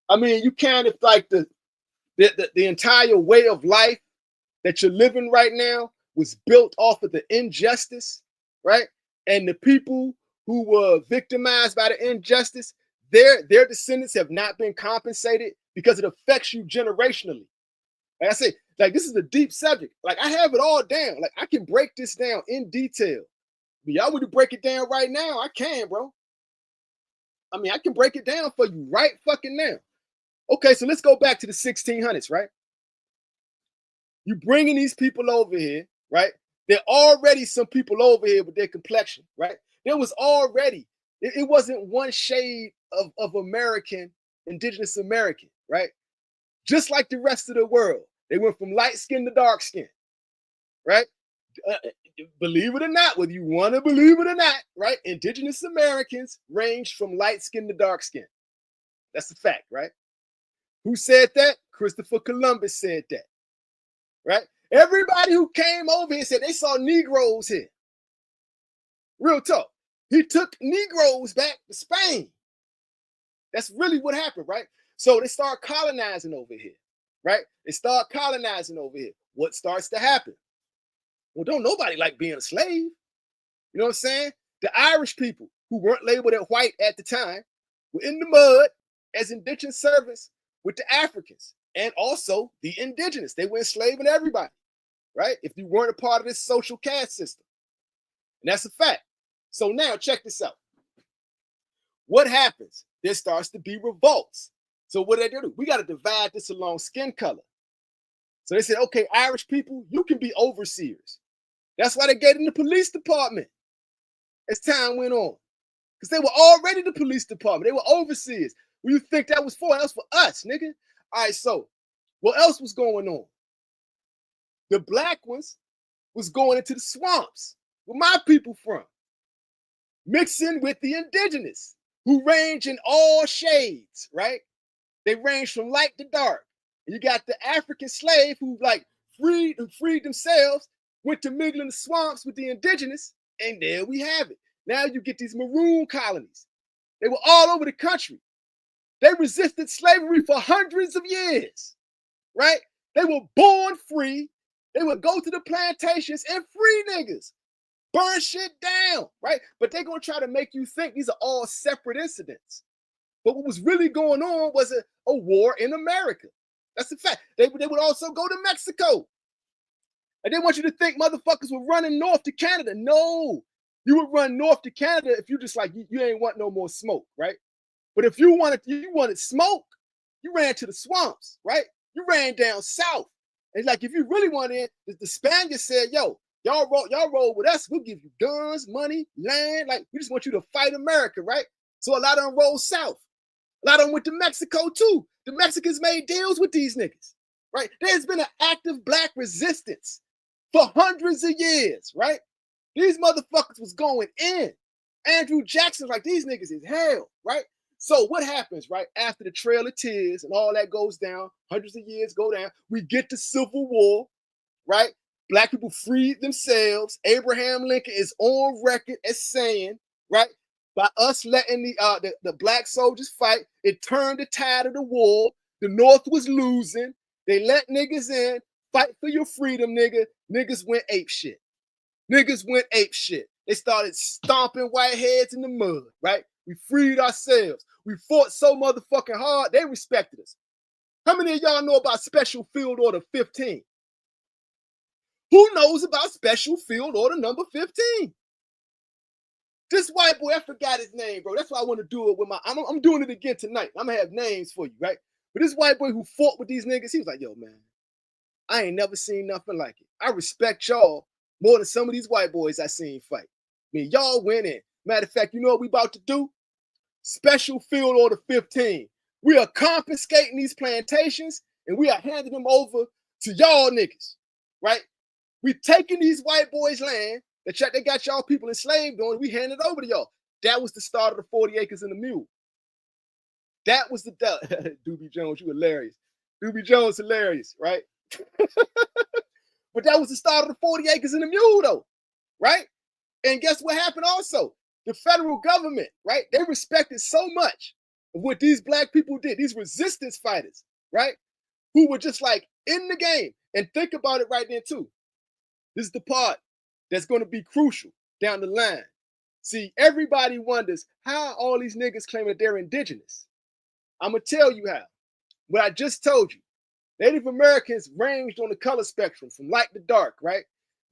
I mean, you can't, if like the entire way of life that you're living right now was built off of the injustice, right? And the people who were victimized by the injustice, their descendants have not been compensated because it affects you generationally. Like I say, like, this is a deep subject. Like, I have it all down. Like, I can break this down in detail. But y'all want to break it down right now? I can, bro. I mean, I can break it down for you right fucking now. Okay, so let's go back to the 1600s, right? You bringing these people over here, right? There are already some people over here with their complexion, right? There was already, it wasn't one shade of American, indigenous American, right? Just like the rest of the world. They went from light skin to dark skin, right? Believe it or not, whether you want to believe it or not, right? Indigenous Americans ranged from light skin to dark skin. That's a fact, right? Who said that? Christopher Columbus said that, right? Everybody who came over here said they saw Negroes here. Real talk. He took Negroes back to Spain. That's really what happened, right? So they start colonizing over here, right? They start colonizing over here. What starts to happen? Well, don't nobody like being a slave. You know what I'm saying? The Irish people who weren't labeled as white at the time were in the mud as indentured servants with the Africans and also the indigenous. They were enslaving everybody, right? If you weren't a part of this social caste system. And that's a fact. So now check this out. What happens? There starts to be revolts. So what they do? We got to divide this along skin color. So they said, okay, Irish people, you can be overseers. That's why they gave them the police department as time went on. Because they were already the police department. They were overseers. What do you think that was for? That was for us, nigga. All right, so what else was going on? The black ones was going into the swamps where my people from, mixing with the indigenous who range in all shades, right? They range from light to dark. And you got the African slave who like freed themselves, went to mingle in the swamps with the indigenous, and there we have it. Now you get these maroon colonies. They were all over the country. They resisted slavery for hundreds of years, right? They were born free. They would go to the plantations and free niggas, burn shit down, right? But they're going to try to make you think these are all separate incidents. But what was really going on was a war in America. That's a fact. They would also go to Mexico. And they want you to think motherfuckers were running north to Canada. No, you would run north to Canada if you just like, you ain't want no more smoke, right? But if you wanted smoke, you ran to the swamps, right? You ran down south. And like, if you really wanted it, the Spaniards said, yo, y'all roll with us. We'll give you guns, money, land. Like, we just want you to fight America, right? So a lot of them rolled south. A lot of them went to Mexico too. The Mexicans made deals with these niggas, right? There's been an active black resistance for hundreds of years, right? These motherfuckers was going in. Andrew Jackson's like, these niggas is hell, right? So what happens, right? After the Trail of Tears and all that goes down, hundreds of years go down, we get the Civil War, right? Black people freed themselves. Abraham Lincoln is on record as saying, right, by us letting the black soldiers fight, it turned the tide of the war. The North was losing. They let niggas in. Fight for your freedom, nigga. Niggas went ape shit. Niggas went ape shit. They started stomping white heads in the mud, right? We freed ourselves. We fought so motherfucking hard, they respected us. How many of y'all know about Special Field Order 15? Who knows about Special Field Order number 15? This white boy, I forgot his name, bro. That's why I want to do it with my. I'm doing it again tonight. I'm gonna have names for you, right? But this white boy who fought with these niggas, he was like, yo, man, I ain't never seen nothing like it. I respect y'all more than some of these white boys I seen fight. I mean, y'all winning. Matter of fact, you know what we about to do? Special Field Order 15. We are confiscating these plantations and we are handing them over to y'all niggas, right? We taking these white boys' land that they got y'all people enslaved on, and we hand it over to y'all. That was the start of the 40 acres and a mule. That was the Doobie Jones, you hilarious. Doobie Jones hilarious, right? But that was the start of the 40 acres and a mule, though, right? And guess what happened also? The federal government, right? They respected so much of what these black people did, these resistance fighters, right? Who were just like in the game. And think about it right then, too. This is the part that's going to be crucial down the line. See, everybody wonders how all these niggas claim that they're indigenous. I'm going to tell you how. What I just told you. Native Americans ranged on the color spectrum from light to dark, right?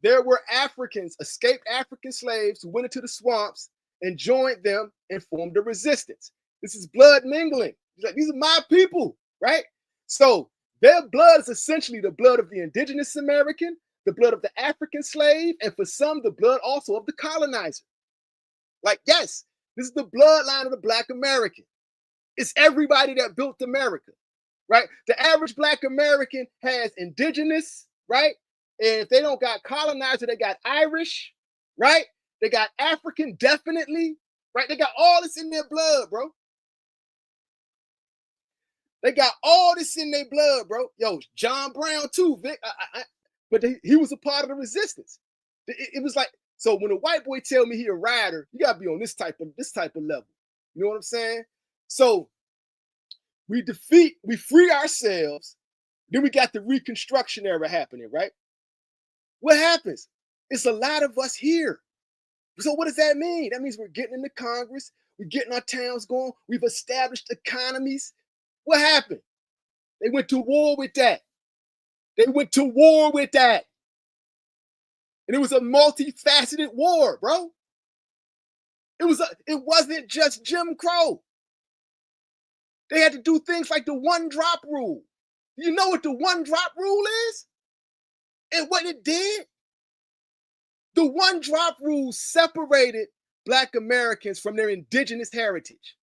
There were Africans, escaped African slaves who went into the swamps and joined them and formed a resistance. This is blood mingling. These are my people, right? So their blood is essentially the blood of the indigenous American, the blood of the African slave, and for some, the blood also of the colonizer. Like, yes, this is the bloodline of the Black American. It's everybody that built America, right? The average Black American has indigenous, right? And if they don't got colonizer, they got Irish, right? They got African, definitely, right? They got all this in their blood, bro. They got all this in their blood, bro. Yo, John Brown too, Vic. But he was a part of the resistance. It was like, so when a white boy tell me he a rider, you gotta be on this type of level. You know what I'm saying? So we free ourselves. Then we got the Reconstruction era happening, right? What happens? It's a lot of us here. So what does that mean? That means we're getting into Congress. We're getting our towns going. We've established economies. What happened? They went to war with that. They went to war with that. And it was a multifaceted war, bro. It wasn't just Jim Crow. They had to do things like the one drop rule. You know what the one drop rule is? And what it did? The one drop rule separated Black Americans from their indigenous heritage.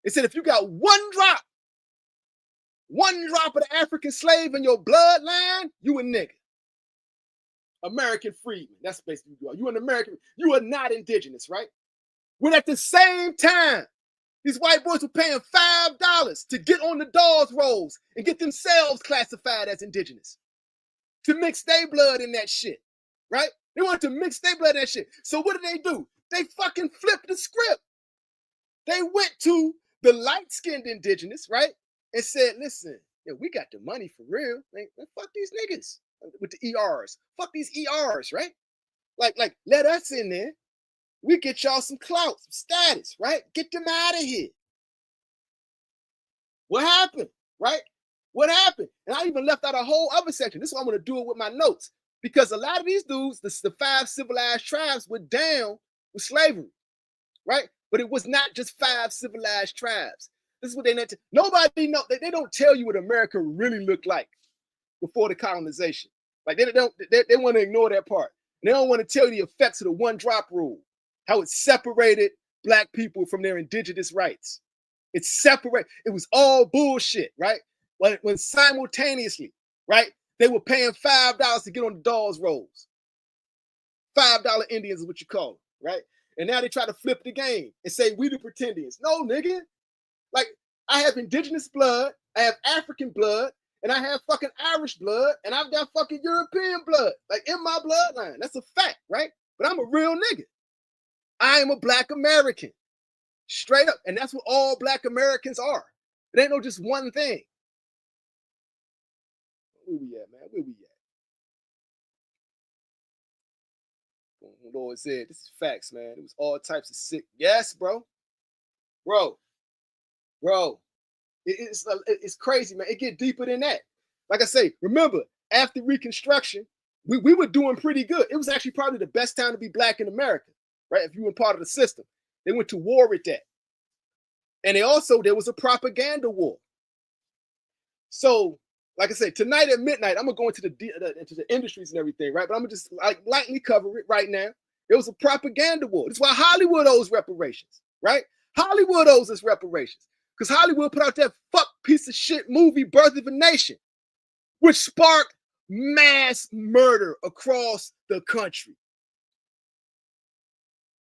It said if you got one drop of the African slave in your bloodline, you a nigga. American freedman. That's basically what you are. You an American. You are not indigenous, right? When at the same time, these white boys were paying $5 to get on the Dawes rolls and get themselves classified as indigenous. To mix their blood in that shit, right? They wanted to mix their blood in that shit. So what did they do? They fucking flipped the script. They went to the light-skinned indigenous, right? And said, listen, yeah, we got the money for real. Man, fuck these niggas with the ERs. Fuck these ERs, right? Like, let us in there. We get y'all some clout, some status, right? Get them out of here. What happened, right? What happened? And I even left out a whole other section. This is what I'm going to do it with my notes. Because a lot of these dudes, the 5 civilized tribes, were down with slavery, right? But it was not just 5 civilized tribes. This is what they meant to. Nobody know. They don't tell you what America really looked like before the colonization. Like they want to ignore that part. And they don't want to tell you the effects of the one drop rule, how it separated Black people from their indigenous rights. It was all bullshit, right? When simultaneously, right, they were paying $5 to get on the Dawes rolls. $5 Indians is what you call them, right? And now they try to flip the game and say we the pretendians. No, nigga. Like, I have indigenous blood, I have African blood, and I have fucking Irish blood, and I've got fucking European blood, like in my bloodline. That's a fact, right? But I'm a real nigga. I am a Black American. Straight up. And that's what all Black Americans are. It ain't no just one thing. Where we at, man? Where we at? Lord said, this is facts, man. It was all types of sick. Yes, bro. Bro. It's crazy, man. It get deeper than that. Like I say, remember, after Reconstruction, we were doing pretty good. It was actually probably the best time to be Black in America. right? If you were part of the system, they went to war with that. And there was a propaganda war. So, like I said, tonight at midnight, I'm gonna go into the industries and everything, right? But I'm gonna just like lightly cover it right now. It was a propaganda war. That's why Hollywood owes reparations, right? Hollywood owes us reparations because Hollywood put out that fuck piece of shit movie, Birth of a Nation, which sparked mass murder across the country.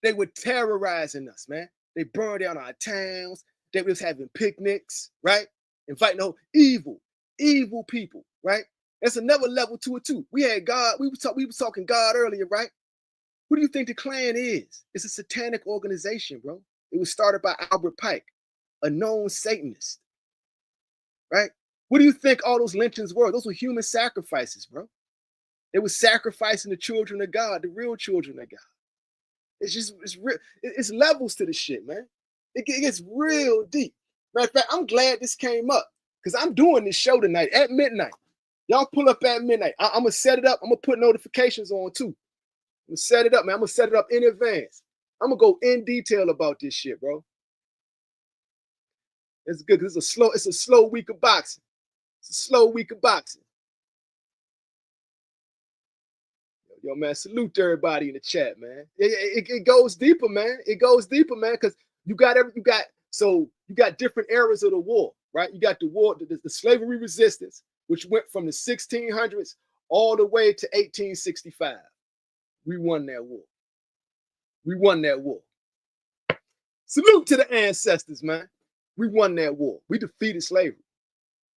They were terrorizing us, man. They burned down our towns. They was having picnics, right? Inviting the whole evil people, right? That's another level to it too. We had God. We was talking God earlier, right? Who do you think the Klan is? It's a satanic organization, bro. It was started by Albert Pike, a known Satanist, right? What do you think all those lynchings were? Those were human sacrifices, bro. They were sacrificing the children of God, the real children of God. It's real. It's levels to the shit, man. It gets real deep. Matter of fact, I'm glad this came up because I'm doing this show tonight at midnight. Y'all pull up at midnight. I'm gonna set it up. I'm gonna put notifications on too. I'm gonna set it up, man. I'm gonna set it up in advance. I'm gonna go in detail about this shit, bro. It's good because it's a slow week of boxing. It's a slow week of boxing. Yo, man, salute to everybody in the chat, man. It goes deeper, man. It goes deeper, man, because you got different eras of the war, right? You got the war, the slavery resistance, which went from the 1600s all the way to 1865. We won that war. We won that war. Salute to the ancestors, man. We won that war. We defeated slavery.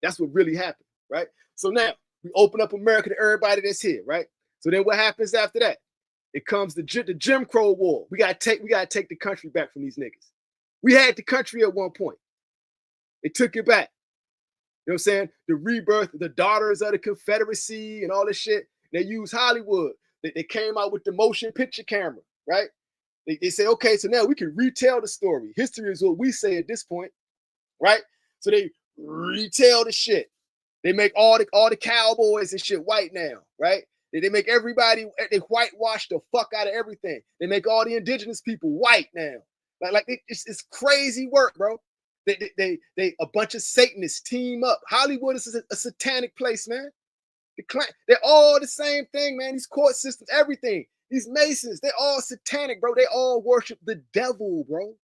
That's what really happened, right? So now we open up America to everybody that's here, right? So then what happens after that? It comes the Jim Crow War. We gotta take the country back from these niggas. We had the country at one point. They took it back. You know what I'm saying? The rebirth, the daughters of the Confederacy and all this shit. They used Hollywood. They came out with the motion picture camera, right? They say, okay, so now we can retell the story. History is what we say at this point, right? So they retell the shit. They make all the cowboys and shit white now, right? They make everybody, they whitewash the fuck out of everything. They make all the indigenous people white now. It's crazy work, bro. They a bunch of Satanists team up. Hollywood is a satanic place, man. They're all the same thing, man. These court systems, everything. These Masons, they're all satanic, bro. They all worship the devil, bro.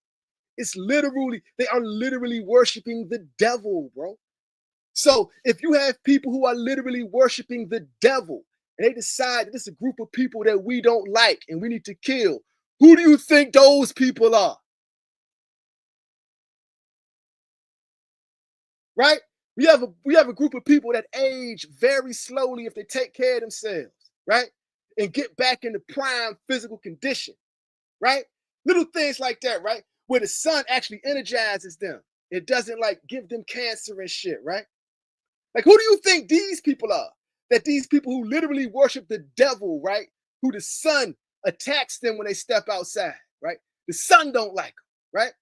They are literally worshiping the devil, bro. So if you have people who are literally worshiping the devil, and they decide that it's a group of people that we don't like and we need to kill, who do you think those people are? Right? We have a group of people that age very slowly if they take care of themselves, right? And get back into prime physical condition, right? Little things like that, right? Where the sun actually energizes them. It doesn't like give them cancer and shit, right? Like, who do you think these people are? That these people who literally worship the devil, right? Who the sun attacks them when they step outside, right? The sun don't like them, right?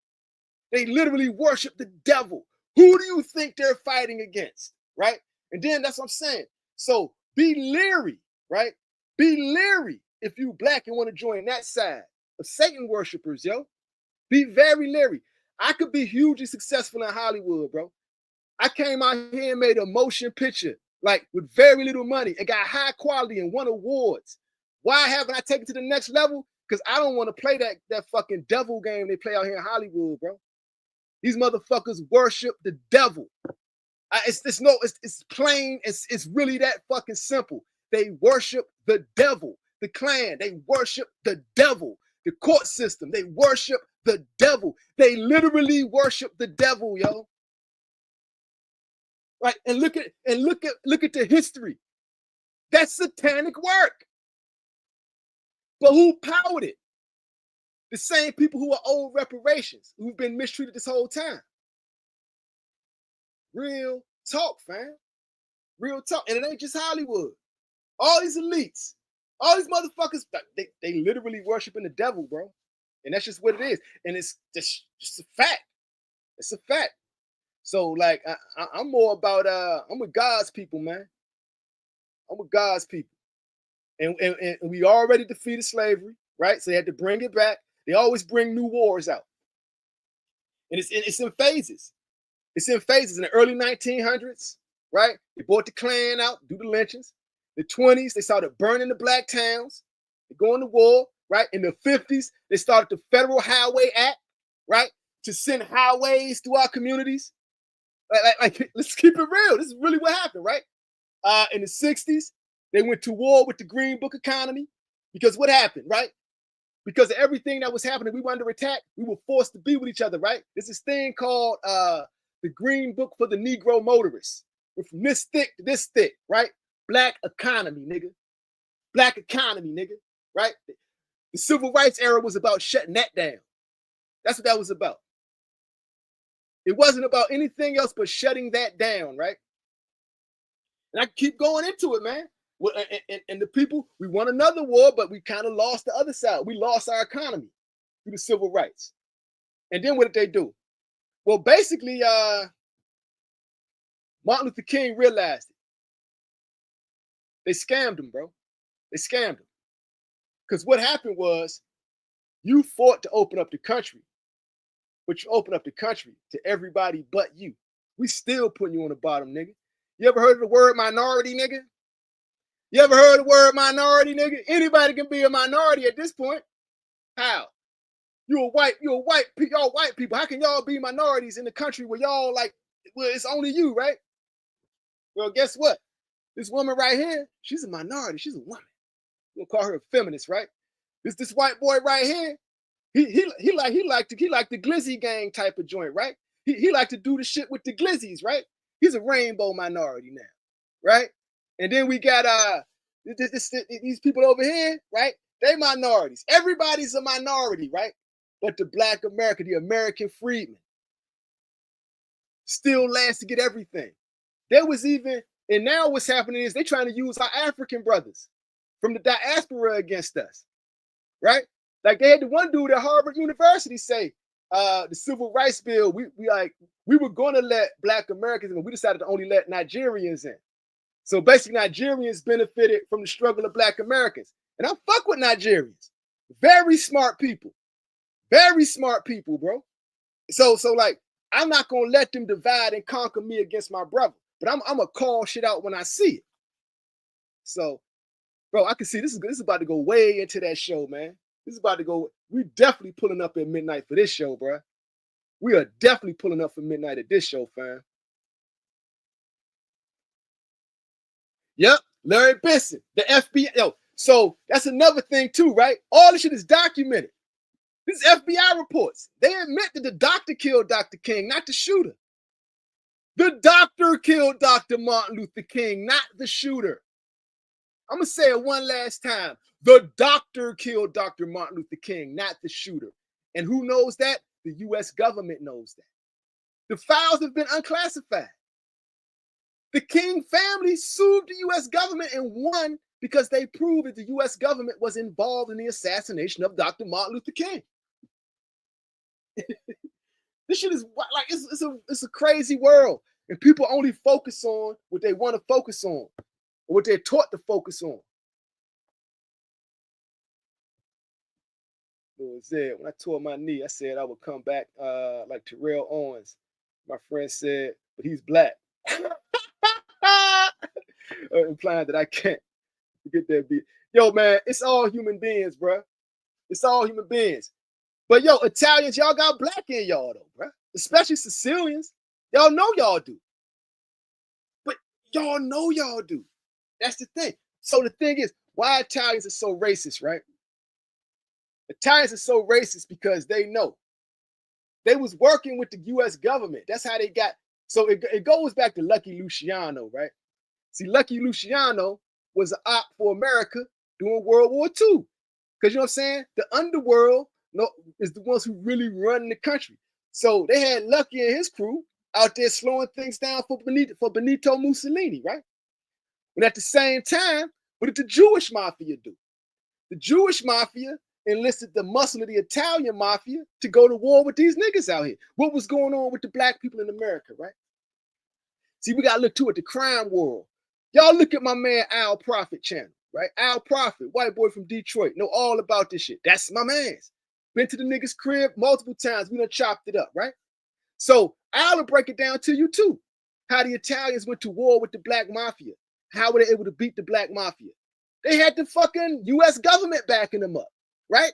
They literally worship the devil. Who do you think they're fighting against, right? And then that's what I'm saying. So be leery, right? Be leery if you black and want to join that side of Satan worshipers, yo. Be very leery. I could be hugely successful in Hollywood, bro. I came out here and made a motion picture, like with very little money and got high quality and won awards. Why haven't I taken it to the next level? Because I don't want to play that fucking devil game they play out here in Hollywood, bro. These motherfuckers worship the devil. It's plain. It's really that fucking simple. They worship the devil. The Klan, they worship the devil. The court system, they worship the devil. They literally worship the devil, yo. Right? And look at the history. That's satanic work. But who powered it? The same people who are owed reparations, who've been mistreated this whole time. Real talk, fam. Real talk. And it ain't just Hollywood. All these elites, all these motherfuckers, they literally worshiping the devil, bro. And that's just what it is. And it's just a fact. It's a fact. So, like, I'm more about, I'm with God's people, man. I'm with God's people. And we already defeated slavery, right? So they had to bring it back. They always bring new wars out. And it's in phases. It's in phases. In the early 1900s, right? They brought the Klan out, do the lynchings. The 20s, they started burning the black towns. They go into war, right? In the 50s, they started the Federal Highway Act, right? To send highways through our communities. Like, let's keep it real. This is really what happened, right? In the 60s, they went to war with the Green Book economy. Because what happened, right? Because of everything that was happening, we were under attack. We were forced to be with each other, right? There's this thing called the Green Book for the Negro motorists. We're from this thick to this thick, right? Black economy, nigga. Black economy, nigga, right? The civil rights era was about shutting that down. That's what that was about. It wasn't about anything else but shutting that down, right? And I keep going into it, man. And the people, we won another war, but we kind of lost the other side. We lost our economy through the civil rights. And then what did they do? Well, basically, Martin Luther King realized it. They scammed him, bro. They scammed him. Because what happened was, you fought to open up the country, but you open up the country to everybody but you. We still putting you on the bottom, nigga. You ever heard of the word minority, nigga? You ever heard the word minority, nigga? Anybody can be a minority at this point. How? Y'all white people. How can y'all be minorities in the country where y'all like, well, it's only you, right? Well, guess what? This woman right here, she's a minority. She's a woman. We'll call her a feminist, right? This white boy right here, he like the glizzy gang type of joint, right? He like to do the shit with the glizzies, right? He's a rainbow minority now, right? And then we got these people over here, right? They minorities. Everybody's a minority, right? But the Black America, the American freedman, still lands to get everything. There was even, and now what's happening is they're trying to use our African brothers from the diaspora against us, right? Like they had the one dude at Harvard University say, the civil rights bill, we were going to let Black Americans in, but we decided to only let Nigerians in. So basically, Nigerians benefited from the struggle of Black Americans. And I fuck with Nigerians. Very smart people. Very smart people, bro. So like, I'm not going to let them divide and conquer me against my brother. But I'm going to call shit out when I see it. So, bro, I can see this is about to go way into that show, man. This is about to go. We definitely pulling up at midnight for this show, bro. We are definitely pulling up for midnight at this show, fam. Yep, Larry Benson, the FBI. Yo, so that's another thing too, right? All this shit is documented. This is FBI reports. They admit that the doctor killed Dr. King, not the shooter. The doctor killed Dr. Martin Luther King, not the shooter. I'm going to say it one last time. The doctor killed Dr. Martin Luther King, not the shooter. And who knows that? The U.S. government knows that. The files have been unclassified. The King family sued the U.S. government and won because they proved that the U.S. government was involved in the assassination of Dr. Martin Luther King. This shit is like, it's a crazy world. And people only focus on what they want to focus on, or what they're taught to focus on. What was it? When I tore my knee, I said I would come back like Terrell Owens. My friend said, but he's black. Implying that I can't get that beat. Yo, man, it's all human beings, bro. It's all human beings. But yo, Italians, y'all got black in y'all though, bro. Especially Sicilians. Y'all know y'all do. But y'all know y'all do. That's the thing. So the thing is, why Italians are so racist, right? Italians are so racist because they know. They was working with the U.S. government. That's how they got. So it goes back to Lucky Luciano, right? See, Lucky Luciano was an op for America during World War II. Because you know what I'm saying? The underworld is the ones who really run the country. So they had Lucky and his crew out there slowing things down for Benito Mussolini, right? And at the same time, what did the Jewish mafia do? The Jewish mafia enlisted the muscle of the Italian mafia to go to war with these niggas out here. What was going on with the black people in America, right? See, we got to look to it, the crime world. Y'all look at my man Al Prophet channel, right? Al Prophet, white boy from Detroit, know all about this shit. That's my man's. Been to the nigga's crib multiple times. We done chopped it up, right? So I'll break it down to you too. How the Italians went to war with the black mafia. How were they able to beat the black mafia? They had the fucking US government backing them up, right?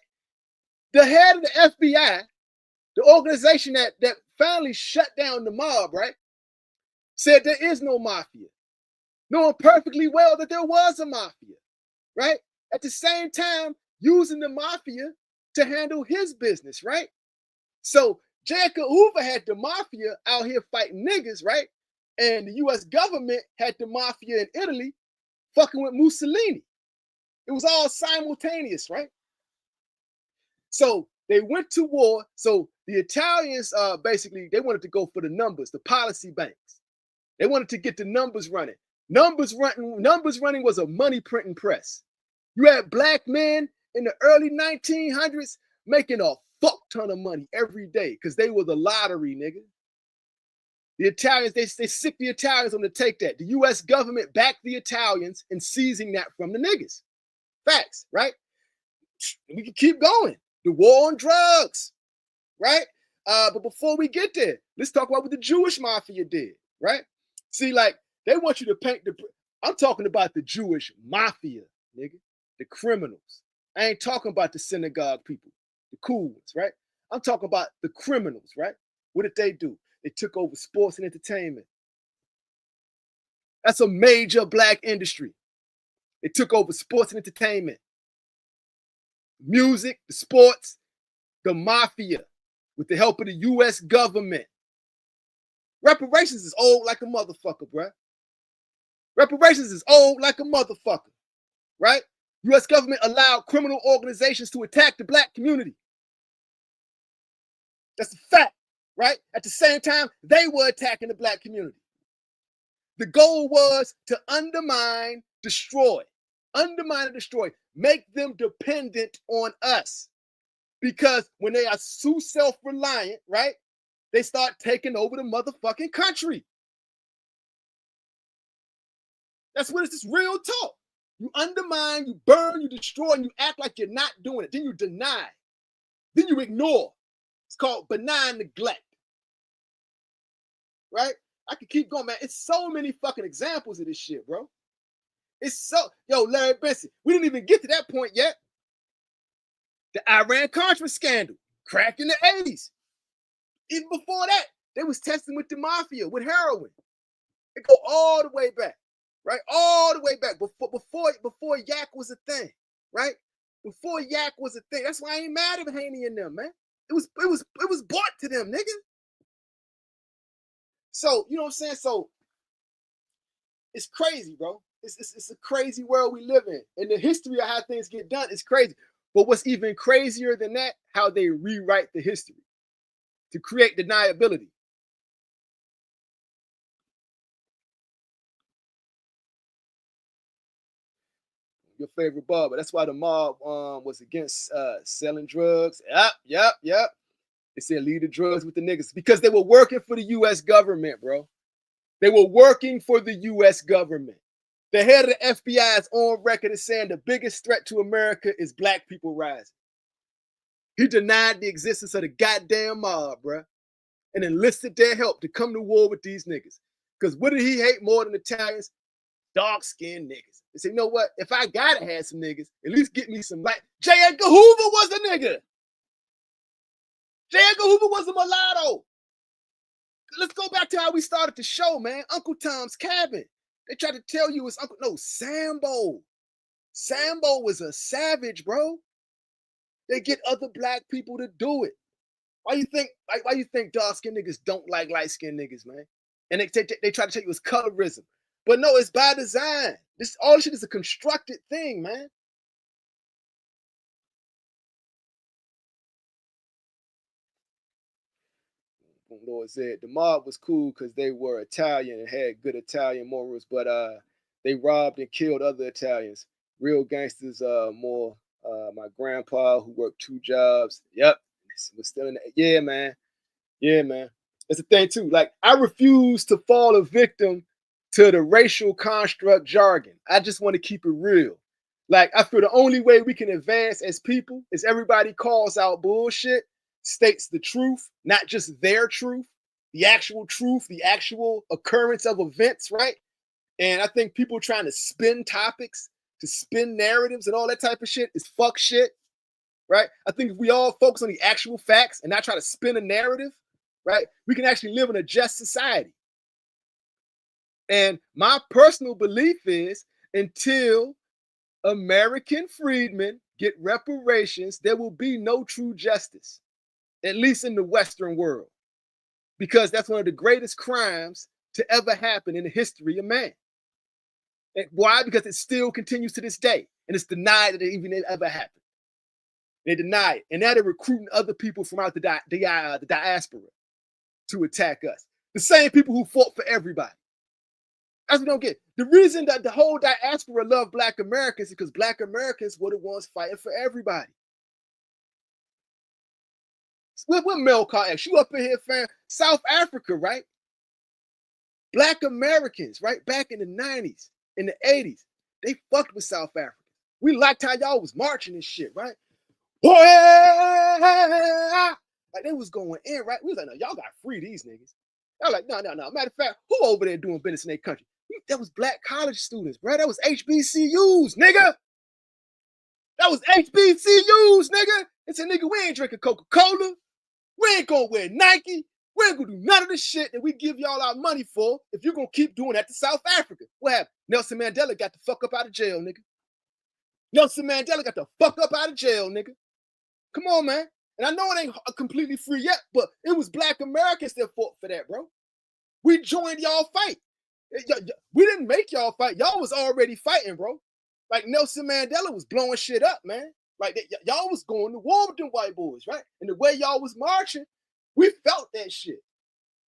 The head of the FBI, the organization that finally shut down the mob, right, said there is no mafia, knowing perfectly well that there was a mafia, right? At the same time, using the mafia to handle his business, right? So J. Edgar Hoover had the mafia out here fighting niggas, right? And the US government had the mafia in Italy fucking with Mussolini. It was all simultaneous, right? So they went to war. So the Italians basically, they wanted to go for the numbers, the policy banks. They wanted to get the numbers running. Numbers running was a money printing press. You had black men in the early 1900s making a fuck ton of money every day because they were the lottery, nigga. The Italians, they sick the Italians on to take that. The US government backed the Italians in seizing that from the niggas. Facts, right? We can keep going. The war on drugs, right? But before we get there, let's talk about what the Jewish mafia did, right? See, like, they want you to paint I'm talking about the Jewish mafia, nigga, the criminals. I ain't talking about the synagogue people, the cool ones, right? I'm talking about the criminals, right? What did they do? They took over sports and entertainment. That's a major black industry. They took over sports and entertainment. Music, the sports, the mafia, with the help of the US government. Reparations is old like a motherfucker, bruh. Reparations is old like a motherfucker, right? US government allowed criminal organizations to attack the black community. That's a fact, right? At the same time, they were attacking the black community. The goal was to undermine, destroy, make them dependent on us. Because when they are too self-reliant, right, they start taking over the motherfucking country. That's what it's real talk. You undermine, you burn, you destroy, and you act like you're not doing it. Then you deny. Then you ignore. It's called benign neglect. Right? I could keep going, man. It's so many fucking examples of this shit, bro. It's so, Larry Benson, we didn't even get to that point yet. The Iran-Contra scandal, crack in the 80s. Even before that, they was testing with the mafia, with heroin. It go all the way back, right? All the way back, before yak was a thing, right? Before yak was a thing. That's why I ain't mad at Haney and them, man. It was bought to them, nigga. So, you know what I'm saying? So, it's crazy, bro. It's a crazy world we live in. And the history of how things get done is crazy. But what's even crazier than that, how they rewrite the history to create deniability. Your favorite barber. That's why the mob was against selling drugs. Yep. They said leave the drugs with the niggas because they were working for the US government, bro. They were working for the US government. The head of the FBI is on record as saying the biggest threat to America is black people rising. He denied the existence of the goddamn mob, bro, and enlisted their help to come to war with these niggas. Because what did he hate more than Italians? Dark-skinned niggas. They said, you know what? If I gotta have some niggas, at least get me some black. J. Edgar Hoover was a nigga. J. Edgar Hoover was a mulatto. Let's go back to how we started the show, man. Uncle Tom's Cabin. They tried to tell you it's Uncle. No, Sambo. Sambo was a savage, bro. They get other black people to do it. Why you think dark-skinned niggas don't like light-skinned niggas, man? And they try to tell you it's colorism. But no, it's by design. All this shit is a constructed thing, man. Lord said the mob was cool because they were Italian and had good Italian morals, but they robbed and killed other Italians. Real gangsters, more my grandpa who worked 2 jobs. Yep, was still in the, yeah, man. That's the thing too. Like, I refuse to fall a victim to the racial construct jargon. I just want to keep it real. Like, I feel the only way we can advance as people is everybody calls out bullshit, states the truth, not just their truth, the actual occurrence of events, right? And I think people trying to spin topics, to spin narratives and all that type of shit is fuck shit, right? I think if we all focus on the actual facts and not try to spin a narrative, right, we can actually live in a just society. And my personal belief is until American freedmen get reparations, there will be no true justice, at least in the Western world, because that's one of the greatest crimes to ever happen in the history of man. And why? Because it still continues to this day, and it's denied that it even ever happened. They deny it, and now they're recruiting other people from out the diaspora to attack us. The same people who fought for everybody. That's what we don't get. The reason that the whole diaspora love Black Americans is because Black Americans were the ones fighting for everybody. What Mel Carr asked you up in here, fam? South Africa, right? Black Americans, right? Back in the 90s, in the 80s, they fucked with South Africa. We liked how y'all was marching and shit, right? Like they was going in, right? We was like, no, y'all got free these niggas. Y'all like, no. Matter of fact, who over there doing business in their country? That was Black college students, bro. That was HBCUs, nigga. That was HBCUs, nigga. It's a nigga, we ain't drinking Coca-Cola. We ain't gonna wear Nike. We ain't gonna do none of the shit that we give y'all our money for if you're gonna keep doing that to South Africa. What happened? Nelson Mandela got the fuck up out of jail, nigga. Nelson Mandela got the fuck up out of jail, nigga. Come on, man. And I know it ain't completely free yet, but it was Black Americans that fought for that, bro. We joined y'all fight. We didn't make y'all fight. Y'all was already fighting, bro. Like Nelson Mandela was blowing shit up, man. Like y'all was going to war with them white boys, right? And the way y'all was marching, we felt that shit.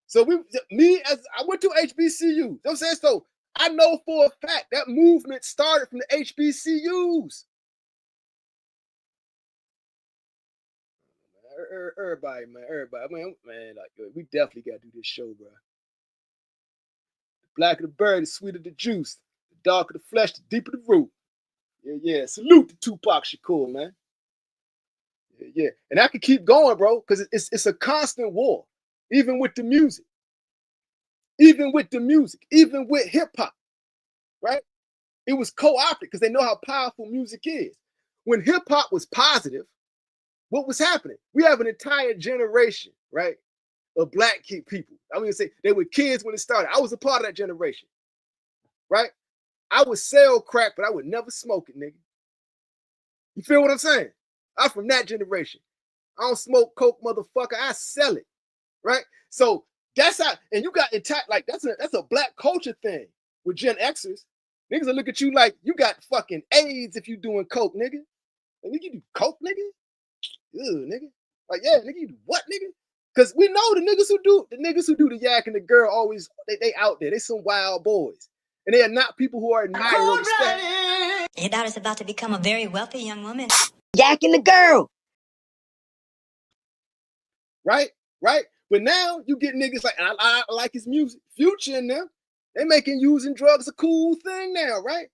So I went to HBCU. You know what I'm saying? So I know for a fact that movement started from the HBCUs. Everybody, man, like we definitely gotta do this show, bro. The blacker the bird, the sweeter the juice, the darker the flesh, the deeper the root. Yeah. Salute to Tupac Shakur, man. Yeah. And I could keep going, bro, because it's a constant war, even with the music, even with hip hop, right? It was co-opted because they know how powerful music is. When hip hop was positive, what was happening? We have an entire generation, right, of Black people. I'm gonna say they were kids when it started. I was a part of that generation, right? I would sell crack, but I would never smoke it, nigga. You feel what I'm saying? I'm from that generation. I don't smoke coke, motherfucker. I sell it, right? So that's how. And you got attacked like that's a Black culture thing with Gen Xers. Niggas will look at you like you got fucking AIDS if you doing coke, nigga. And you do coke, nigga. Ew, nigga. Like, yeah, nigga, you do what, nigga? Because we know the niggas who do the yak and the girl always, they out there. They some wild boys. And they are not people who are admired or respected. Your daughter's about to become a very wealthy young woman. Yak and the girl. Right? But now you get niggas like, and I like his music. Future in them. They making using drugs a cool thing now, right?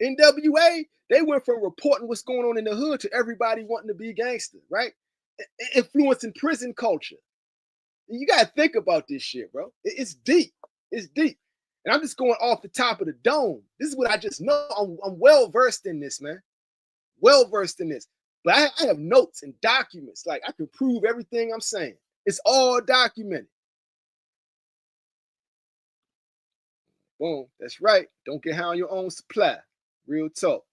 NWA, they went from reporting what's going on in the hood to everybody wanting to be gangster, right? Influencing prison culture. You got to think about this shit, bro. It's deep. It's deep. And I'm just going off the top of the dome. This is what I just know. I'm well-versed in this, man. Well-versed in this. But I have notes and documents. Like, I can prove everything I'm saying. It's all documented. Boom. That's right. Don't get high on your own supply. Real talk.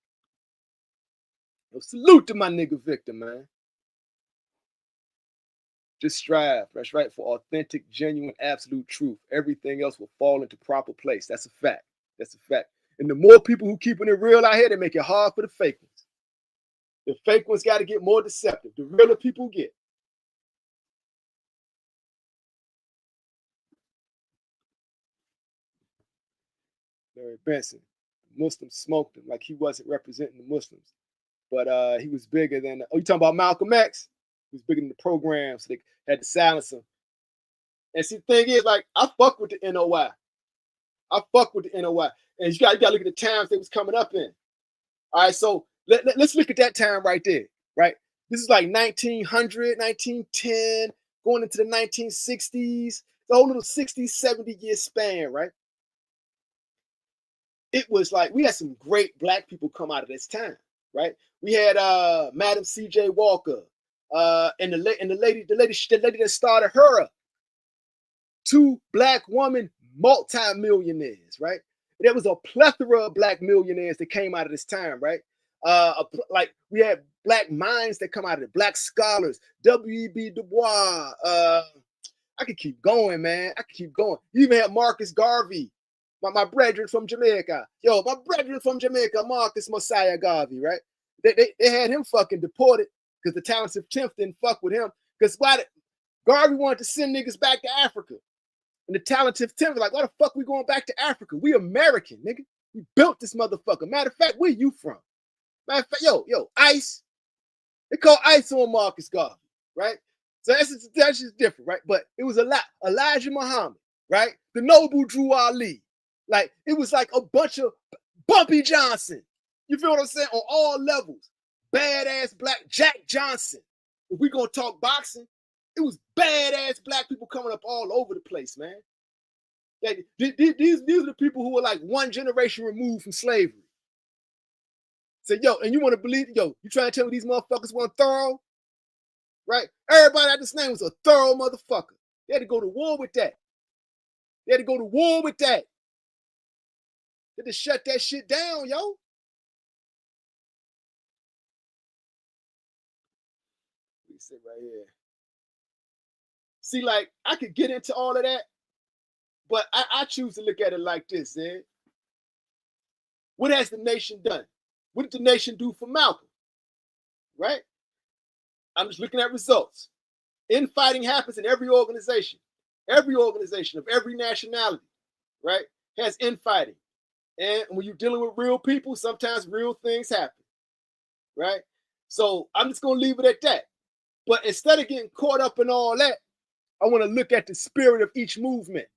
Yo, salute to my nigga Victor, man. Just strive, that's right, for authentic, genuine, absolute truth. Everything else will fall into proper place. That's a fact. That's a fact. And the more people who keeping it real out here, they make it hard for the fake ones. The fake ones got to get more deceptive. The realer people get. Larry Benson, Muslims smoked him like he wasn't representing the Muslims. But he was bigger than, you talking about Malcolm X? He was bigger than the program, so they had to silence him. And see, the thing is, like, I fuck with the NOI. And you gotta look at the times they was coming up in. All right, so Let's look at that time right there, right? This is like 1900, 1910, going into the 1960s, the whole little 60, 70-year span, right? It was like we had some great black people come out of this time, right? We had Madam C.J. Walker, and the lady that started her up. 2 black women multi-millionaires, right? There was a plethora of black millionaires that came out of this time, right? Like we had black minds that come out of it, black scholars, W.E.B. Du Bois. I could keep going, man. I could keep going. You even had Marcus Garvey, my brethren from Jamaica. Yo, my brethren from Jamaica, Marcus Mosiah Garvey, right? They had him fucking deported because the talented 10th didn't fuck with him. Because Garvey wanted to send niggas back to Africa. And the talented 10th was like, why the fuck we going back to Africa? We American, nigga. We built this motherfucker. Matter of fact, where you from? Matter of fact, yo, ICE. They call ICE on Marcus Garvey, right? So that's just different, right? But it was a lot. Elijah Muhammad, right? The noble Drew Ali. Like, it was like a bunch of Bumpy Johnson. You feel what I'm saying? On all levels. Badass black Jack Johnson. If we gonna talk boxing, it was badass black people coming up all over the place, man. Like, these are the people who were like 1 generation removed from slavery. So, yo, and you want to believe, yo, you trying to tell me these motherfuckers weren't thorough? Right? Everybody at this name was a thorough motherfucker. They had to go to war with that. They had to go to war with that. They had to shut that shit down, yo. Let me sit right here. See, like, I could get into all of that, but I choose to look at it like this, man. What has the nation done? What did the nation do for Malcolm? Right? I'm just looking at results. Infighting happens in every organization. Every organization of every nationality, right, has infighting. And when you're dealing with real people, sometimes real things happen, right? So I'm just going to leave it at that. But instead of getting caught up in all that, I want to look at the spirit of each movement.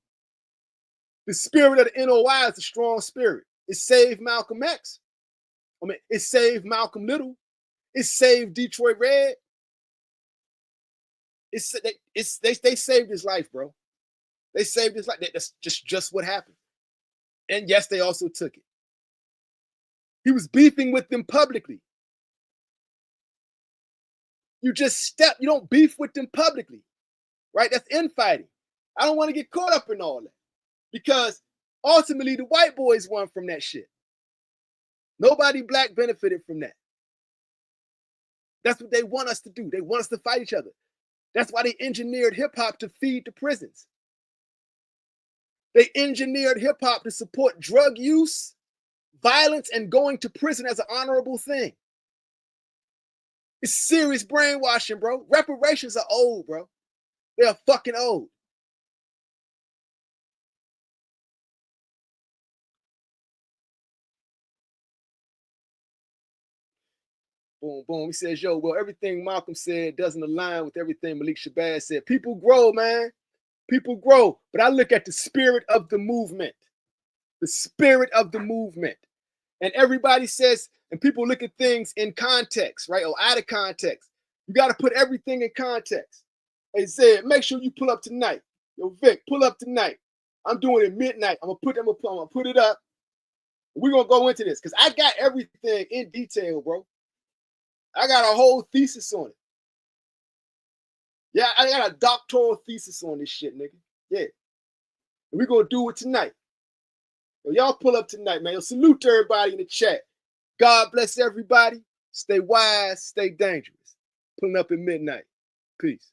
The spirit of the NOI is a strong spirit. It saved Malcolm X. I mean, it saved Malcolm Little. It saved Detroit Red. They saved his life, bro. They saved his life. That's just what happened. And yes, they also took it. He was beefing with them publicly. You don't beef with them publicly, right? That's infighting. I don't want to get caught up in all that because ultimately the white boys won from that shit. Nobody black benefited from that. That's what they want us to do. They want us to fight each other. That's why they engineered hip-hop to feed the prisons. They engineered hip-hop to support drug use, violence, and going to prison as an honorable thing. It's serious brainwashing, bro. Reparations are old, bro. They are fucking old. Boom, boom. He says, yo, well, everything Malcolm said doesn't align with everything Malik Shabazz said. People grow, man. People grow. But I look at the spirit of the movement. The spirit of the movement. And everybody says, and people look at things in context, right? Or out of context. You got to put everything in context. They said, make sure you pull up tonight. Yo, Vic, pull up tonight. I'm doing it midnight. I'm gonna put it up. We're gonna go into this because I got everything in detail, bro. I got a whole thesis on it. Yeah, I got a doctoral thesis on this shit, nigga. Yeah. And we're gonna do it tonight. Yo, y'all pull up tonight, man. Yo, salute to everybody in the chat. God bless everybody. Stay wise, stay dangerous. Pulling up at midnight. Peace.